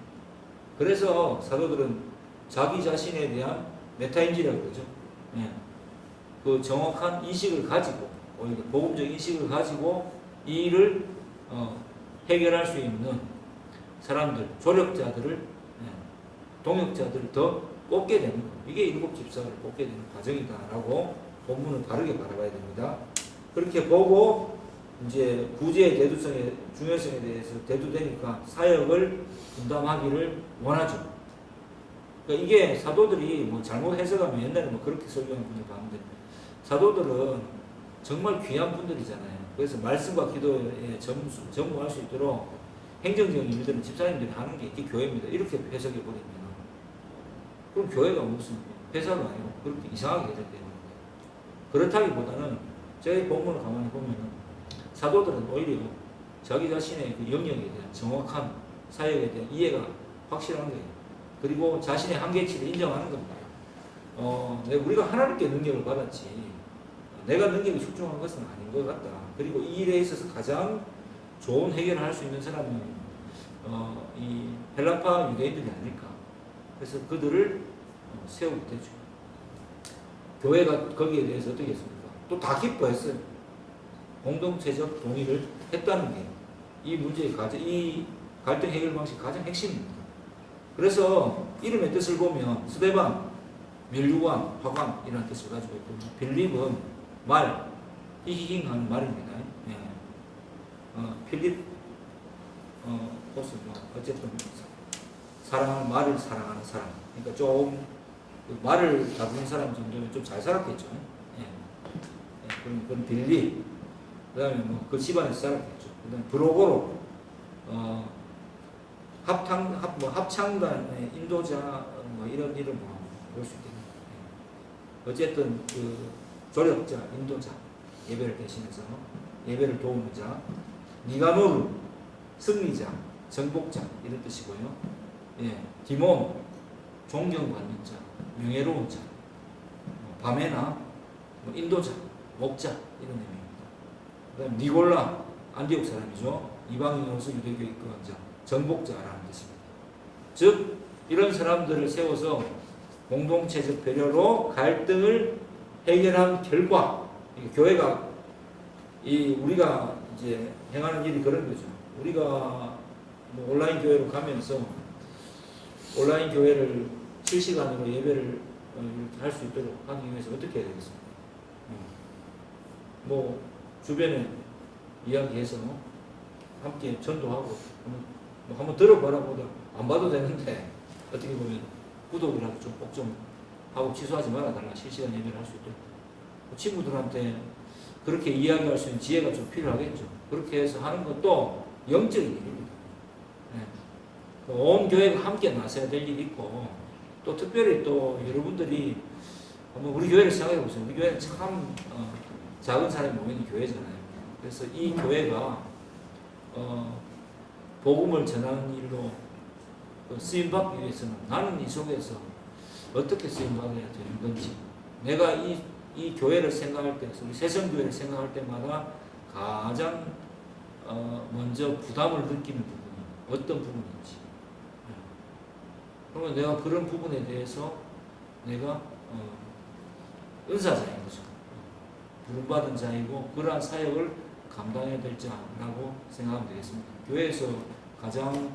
그래서 사도들은 자기 자신에 대한 메타인지라고 그러죠. 예. 그 정확한 인식을 가지고, 오히려 복음적 인식을 가지고 이 일을 해결할 수 있는 사람들, 조력자들을, 동역자들을 더 뽑게 되는 거. 이게 일곱 집사를 뽑게 되는 과정이다라고 본문을 바르게 바라봐야 됩니다. 그렇게 보고 이제 구제의 대두성의 중요성에 대해서 대두되니까 사역을 분담하기를 원하죠. 그러니까 이게 사도들이 뭐 잘못 해석하면 옛날에 뭐 그렇게 설교하는 분들 봤는데 사도들은 정말 귀한 분들이잖아요. 그래서 말씀과 기도에 전무할 수 있도록 행정적인 일들은 집사님들이 하는 게 이게 교회입니다. 이렇게 해석해 버리면 그럼 교회가 무슨 회사가 아니고 그렇게 이상하게 해석되는 거예요. 그렇다기보다는 저희 본문을 가만히 보면 사도들은 오히려 자기 자신의 그 영역에 대한 정확한 사역에 대한 이해가 확실한 거예요. 그리고 자신의 한계치를 인정하는 겁니다. 우리가 하나님께 능력을 받았지 내가 능력이 출중한 것은 아닌 것 같다. 그리고 이 일에 있어서 가장 좋은 해결을 할 수 있는 사람은 이 헬라파 유대인들이 아닐까. 그래서 그들을 세우게 되죠. 교회가 거기에 대해서 어떻게 했습니까? 또 다 기뻐했어요. 공동체적 동의를 했다는 게 이 문제의 이 갈등 해결 방식 가장 핵심입니다. 그래서 이름의 뜻을 보면 스데반, 멸류관, 화관이라는 뜻을 가지고 있고 빌립은 말, 히히힝 하는 말입니다. 예. 필립, 혹시 뭐 어쨌든 말을 사랑하는 사람. 그러니까 좀 말을 다루는 사람 정도면 좀 잘 살았겠죠. 예. 그럼 빌립, 그다음에 뭐 그 집안에서 살았겠죠. 그다음에 브로고로, 합창단의 인도자 뭐 이런 이름 뭐 볼 수 있겠네요. 어쨌든 그 조력자, 인도자, 예배를 대신해서 예배를 도우는 자, 니가노르, 승리자, 정복자 이런 뜻이고요. 예, 디몬, 존경받는 자, 명예로운 자, 바메나, 인도자, 목자 이런 의미입니다. 그다음 니골라, 안디옥 사람이죠. 이방인으로서 유대교에 입교한 자, 정복자라는 뜻입니다. 즉 이런 사람들을 세워서 공동체적 배려로 갈등을 해결한 결과 교회가 우리가 이제 행하는 일이 그런 거죠. 우리가 뭐 온라인 교회로 가면서 온라인 교회를 실시간으로 예배를 이렇게 할 수 있도록 하기 위해서 어떻게 해야 되겠습니까? 뭐 주변에 이야기해서 함께 전도하고 한번 들어봐라 보다 안 봐도 되는데 어떻게 보면 구독이라도 좀 꼭 좀 하고 취소하지 말아달라. 실시간 예배를 할 수 있도록. 친구들한테 그렇게 이야기할 수 있는 지혜가 좀 필요하겠죠. 그렇게 해서 하는 것도 영적인 일입니다. 네. 온 교회가 함께 나서야 될 일이 있고 또 특별히 또 여러분들이 한번 우리 교회를 생각해 보세요. 우리 교회는 참 작은 사람이 모이는 교회잖아요. 그래서 이 교회가 복음을 전하는 일로 쓰임받기 위해서는 나는 이 속에서 어떻게 쓰임받아야 되는 건지, 내가 이 교회를 생각할 때, 우리 새성교회를 생각할 때마다 가장 먼저 부담을 느끼는 부분이 어떤 부분인지, 그러면 내가 그런 부분에 대해서 내가 은사자인 거죠. 부름받은 자이고 그러한 사역을 감당해야 될 자라고 생각하면 되겠습니다. 교회에서 가장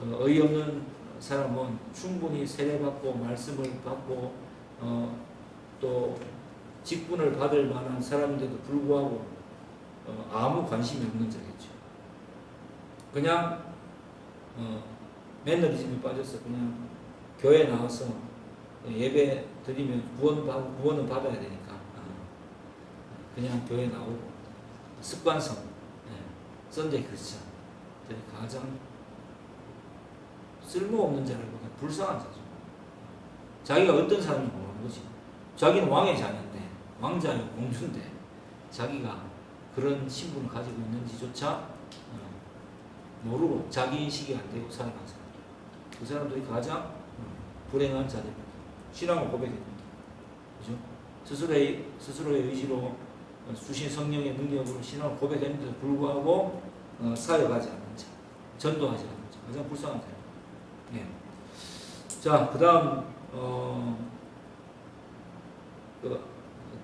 어이없는 사람은 충분히 세례받고 말씀을 받고 또 직분을 받을 만한 사람인데도 불구하고 아무 관심이 없는 자겠죠. 그냥 매너리즘에 빠져서 그냥 교회 나와서 예배 드리면 구원은 받아야 되니까 그냥 교회 나오고 습관성, 썬데이 크리스천들이 가장 쓸모없는 자라기보다 불쌍한 자죠. 자기가 어떤 사람인지 모르는 거지. 자기는 왕의 자녀인데, 왕자요 공주인데 자기가 그런 신분을 가지고 있는지조차 모르고 자기 인식이 안 되고 살아가는 사람. 그 사람들이 가장 불행한 자들입니다. 신앙을 고백해야 됩니다. 그죠? 스스로의 의지로 주신 성령의 능력으로 신앙을 고백했는데도 불구하고 사역하지 않는 자, 전도하지 않는 자, 가장 불쌍한 자입니다. 예. 자, 그 다음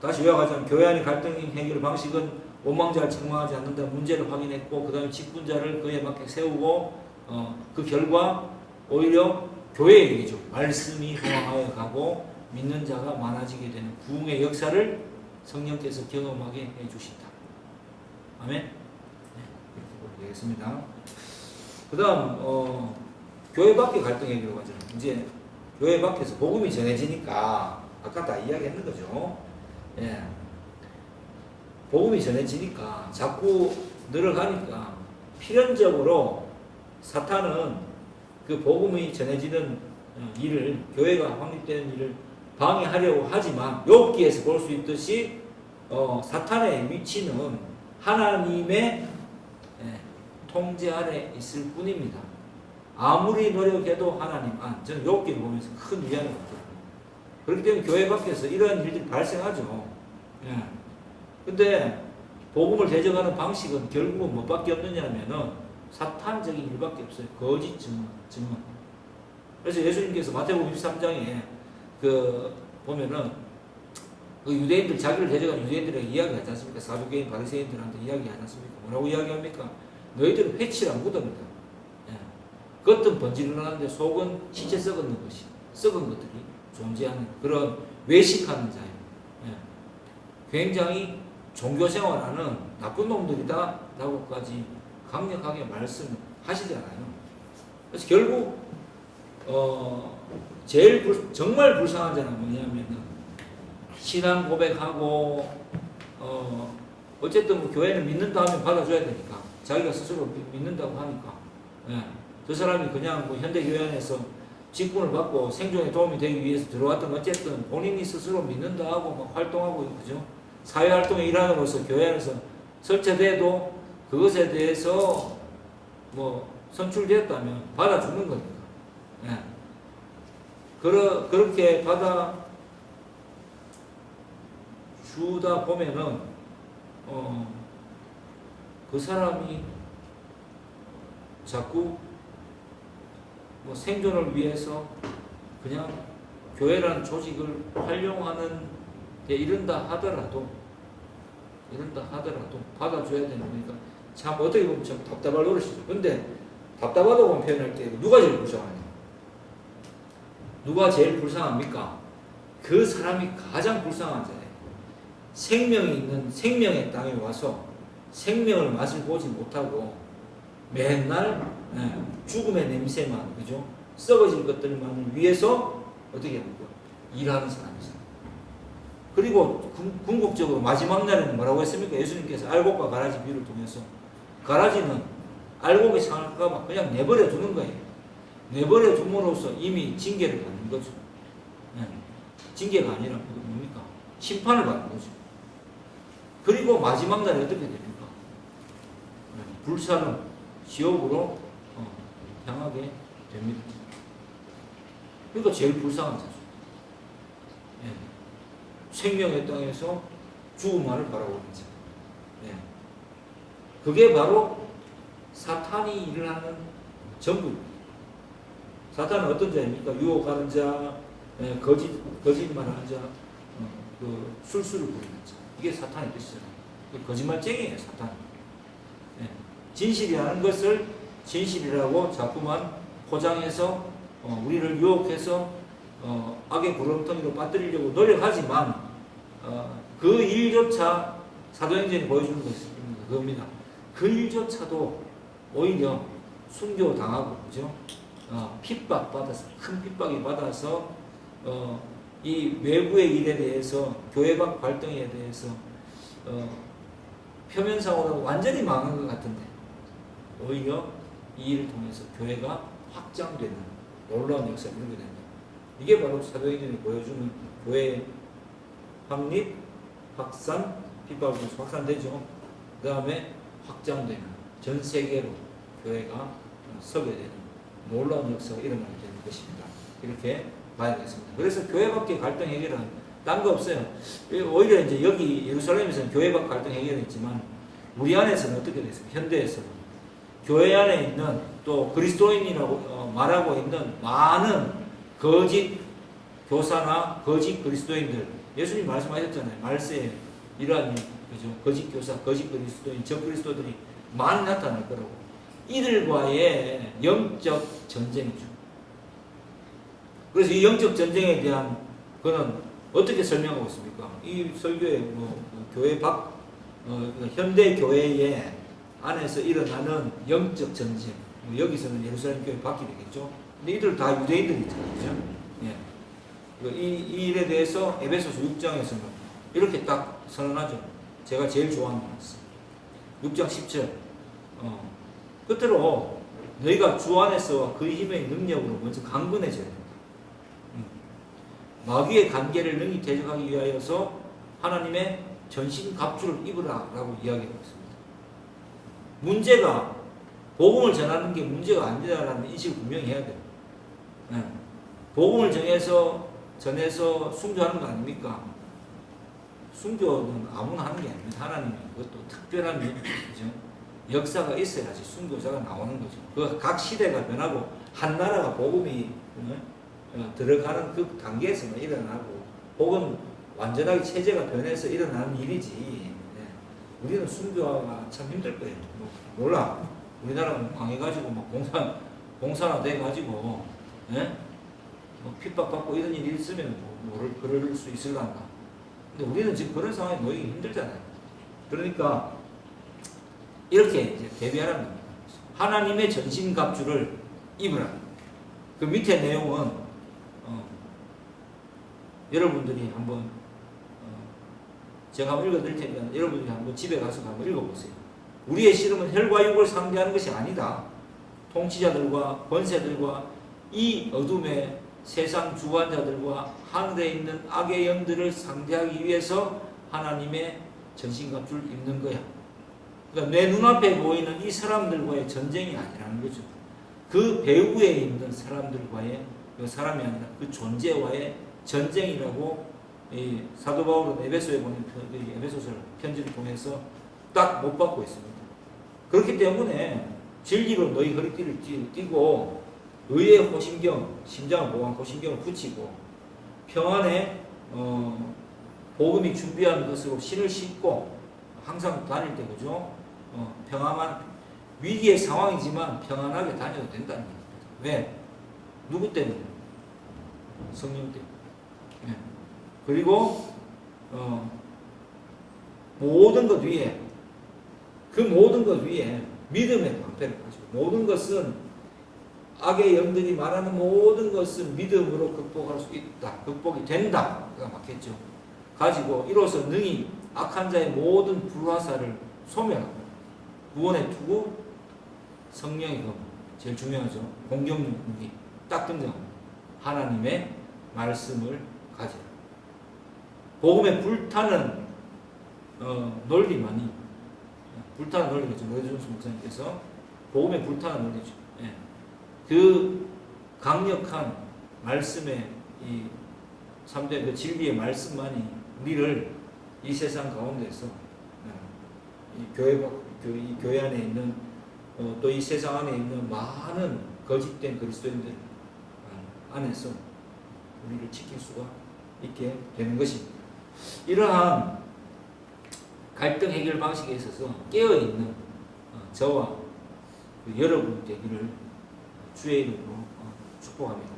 다시 요약하자면 교회 안의 갈등 해결 방식은 원망자를 책망하지 않는다 문제를 확인했고, 그 다음에 직분자를 그에 맞게 세우고 그 결과 오히려 교회의 얘기죠. 말씀이 흥황하여 가고 믿는 자가 많아지게 되는 부흥의 역사를 성령께서 경험하게 해주신다. 아멘. 네, 이렇게 보면 되겠습니다. 그 다음 교회 밖의 갈등 해결 과정. 이제 교회 밖에서 복음이 전해지니까 아까 다 이야기했는 거죠. 예. 복음이 전해지니까 자꾸 늘어가니까 필연적으로 사탄은 그 복음이 전해지는 일을, 교회가 확립되는 일을 방해하려고 하지만 욥기에서 볼 수 있듯이 사탄의 위치는 하나님의 통제 아래 있을 뿐입니다. 아무리 노력해도 하나님 안. 저는 욥기를 보면서 큰 위안을 받거든요. 그렇기 때문에 교회 밖에서 이러한 일들이 발생하죠. 예. 근데 복음을 대적하는 방식은 결국은 뭐밖에 없느냐면은 사탄적인 일밖에 없어요. 거짓 증언. 그래서 예수님께서 마태복음 23장에 보면은 그 유대인들, 자기를 대적하는 유대인들에게 이야기하지 않습니까? 사두개인 바리새인들한테 이야기하지 않습니까? 뭐라고 이야기합니까? 너희들은 회치랑 무덤이다. 예. 겉은 번지르르한데 속은 신체 썩은 것이, 썩은 것들이 존재하는 그런 외식하는 자예요. 예. 굉장히 종교생활하는 나쁜 놈들이다 라고까지 강력하게 말씀하시잖아요. 그래서 결국 정말 불쌍한 자는 뭐냐면 신앙 고백하고 어쨌든 뭐 교회는 믿는다 하면 받아줘야 되니까 자기가 스스로 믿는다고 하니까 예. 저 사람이 그냥 뭐 현대교회 안에서 직분을 받고 생존에 도움이 되기 위해서 들어왔던 어쨌든 본인이 스스로 믿는다 하고 막 활동하고 그죠? 사회활동의 일환으로서 교회 안에서 설치돼도 그것에 대해서 뭐 선출되었다면 받아주는 거니까. 예. 그렇게 받아주다 보면은 그 사람이 자꾸 뭐 생존을 위해서 그냥 교회라는 조직을 활용하는 데 이른다 하더라도 받아줘야 되는 거니까 참 어떻게 보면 참 답답할 노릇이죠. 근데 답답하다고 표현할 때 누가 제일 불쌍하냐? 누가 제일 불쌍합니까? 그 사람이 가장 불쌍한 자예요. 생명이 있는 생명의 땅에 와서 생명을 맛을 보지 못하고 맨날 죽음의 냄새만, 그죠? 썩어질 것들만을 위해서 어떻게 합니까? 일하는 사람이죠. 그리고 궁극적으로 마지막 날에는 뭐라고 했습니까? 예수님께서 알곡과 가라지 비유를 통해서 가라지는 알곡이 상할까봐 그냥 내버려 두는 거예요. 내버려 둠으로써 이미 징계를 받는 거죠. 징계가 아니라 뭡니까? 심판을 받는 거죠. 그리고 마지막 날에 어떻게 됩니까? 불사는 지옥으로 향하게 됩니다. 그러니까 제일 불쌍한 자죠. 예. 생명의 땅에서 죽음만을 바라보는 자. 예. 그게 바로 사탄이 일을 하는 전부입니다. 사탄은 어떤 자입니까? 유혹하는 자, 예, 거짓말하는 자, 그 술수를 부리는 자. 이게 사탄의 뜻이잖아요. 거짓말쟁이에요, 사탄. 예. 진실이라는 것을 진실이라고 자꾸만 포장해서 우리를 유혹해서 악의 구렁텅이로 빠뜨리려고 노력하지만 그 일조차 사도행전이 보여주는 것입니다. 그겁니다. 그 일조차도 오히려 순교당하고, 그죠? 핍박받아서, 큰 핍박이 받아서 이 외부의 일에 대해서, 교회 밖 활동에 대해서 표면상으로 완전히 망한 것 같은데 오히려 이 일을 통해서 교회가 확장되는 놀라운 역사를 이루게 됩니다. 이게 바로 사도행전이 보여주는 교회의 확립, 확산, 핍박으로 확산되죠. 그 다음에 확장되는 전 세계로 교회가 서게 되는 놀라운 역사가 일어나게 되는 것입니다. 이렇게 봐야겠습니다. 그래서 교회 밖의 갈등 해결은 딴 거 없어요. 오히려 이제 여기 예루살렘에서는 교회 밖 갈등 해결했지만 우리 안에서는 어떻게 됐습니까? 현대에서는 교회 안에 있는 또 그리스도인이라고 말하고 있는 많은 거짓 교사나 거짓 그리스도인들, 예수님 말씀하셨잖아요. 말세에 이러한 그죠? 거짓 교사, 거짓 그리스도인, 적 그리스도들이 많이 나타날 거라고. 이들과의 영적 전쟁이죠. 그래서 이 영적 전쟁에 대한 그는 어떻게 설명하고 있습니까? 이 설교에 교회 밖 현대 교회의 안에서 일어나는 영적 전쟁, 여기서는 예루살렘 교회 밖이 되겠죠. 근데 이들 다 유대인들이잖아요, 그죠? 예. 이 일에 대해서 에베소서 6장에서는 이렇게 딱 선언하죠. 제가 제일 좋아하는 말씀. 6장 10절. 끝으로 너희가 주 안에서 그 힘의 능력으로 먼저 강건해져야 된다. 마귀의 관계를 능히 대적하기 위하여서 하나님의 전신 갑주를 입으라 라고 이야기하고 있습니다. 문제가 복음을 전하는 게 문제가 아니다라는 인식을 분명히 해야 돼요. 네. 복음을 전해서 순교하는 거 아닙니까? 순교는 아무나 하는 게 아닙니다. 하나님이 그것도 특별한 그죠? 역사가 있어야지 순교자가 나오는 거죠. 그 각 시대가 변하고 한 나라가 복음이 들어가는 그 단계에서만 일어나고 혹은 완전하게 체제가 변해서 일어나는 일이지. 네. 우리는 순교가 참 힘들 거예요. 몰라. 우리나라는 망해가지고 막 공산화 돼가지고 네? 핍박받고 이런 일이 있으면 그럴 수 있을란가. 근데 우리는 지금 그런 상황에 놓이기 힘들잖아요. 그러니까 이렇게 이제 대비하라는 겁니다. 하나님의 전신갑주를 입으라. 그 밑에 내용은 여러분들이 한번 제가 한번 읽어드릴 테니까 여러분들이 한번 집에 가서 한번 읽어보세요. 우리의 씨름은 혈과 육을 상대하는 것이 아니다. 통치자들과 권세들과 이 어둠의 세상 주관자들과 하늘에 있는 악의 영들을 상대하기 위해서 하나님의 전신갑주를 입는 거야. 그러니까 내 눈앞에 보이는 이 사람들과의 전쟁이 아니라는 거죠. 그 배후에 있는 사람들과의 그 사람이 아니라 그 존재와의 전쟁이라고 이 사도 바울은 에베소에 보낸 에베소서 편지를 통해서 딱 못 받고 있습니다. 그렇기 때문에 진리로 너희 허리띠를 띠고 의의 호심경, 심장을 보호한 호심경을 붙이고 평안에 복음이 준비한 것으로 신을 신고 항상 다닐 때 그죠? 평안한 위기의 상황이지만 평안하게 다녀도 된다는 겁니다. 왜? 누구 때문에? 성령 때문에. 네. 그리고 모든 것 위에 그 모든 것 위에 믿음의 방패를 가지고 모든 것은 악의 영들이 말하는 모든 것은 믿음으로 극복할 수 있다. 극복이 된다. 가 맞겠죠. 가지고 이로써 능히 악한 자의 모든 불화살을 소멸하고 구원의 투구 성령의 검 제일 중요하죠. 공격력 무기 딱 등장합니다. 하나님의 말씀을 가지라. 복음에 불타는 논리만이 불타는 논리가 지금 노준수 목사님께서 복음에 불타는 논리죠. 예. 그 강력한 말씀의 이 3대 그 진리의 말씀만이 우리를 이 세상 가운데서 이 교회 안에 있는 또 이 세상 안에 있는 많은 거짓된 그리스도인들 안에서 우리를 지킬 수가 있게 되는 것입니다. 이러한 갈등 해결 방식에 있어서 깨어있는 저와 여러분 되기를 주의 이름으로 축복합니다.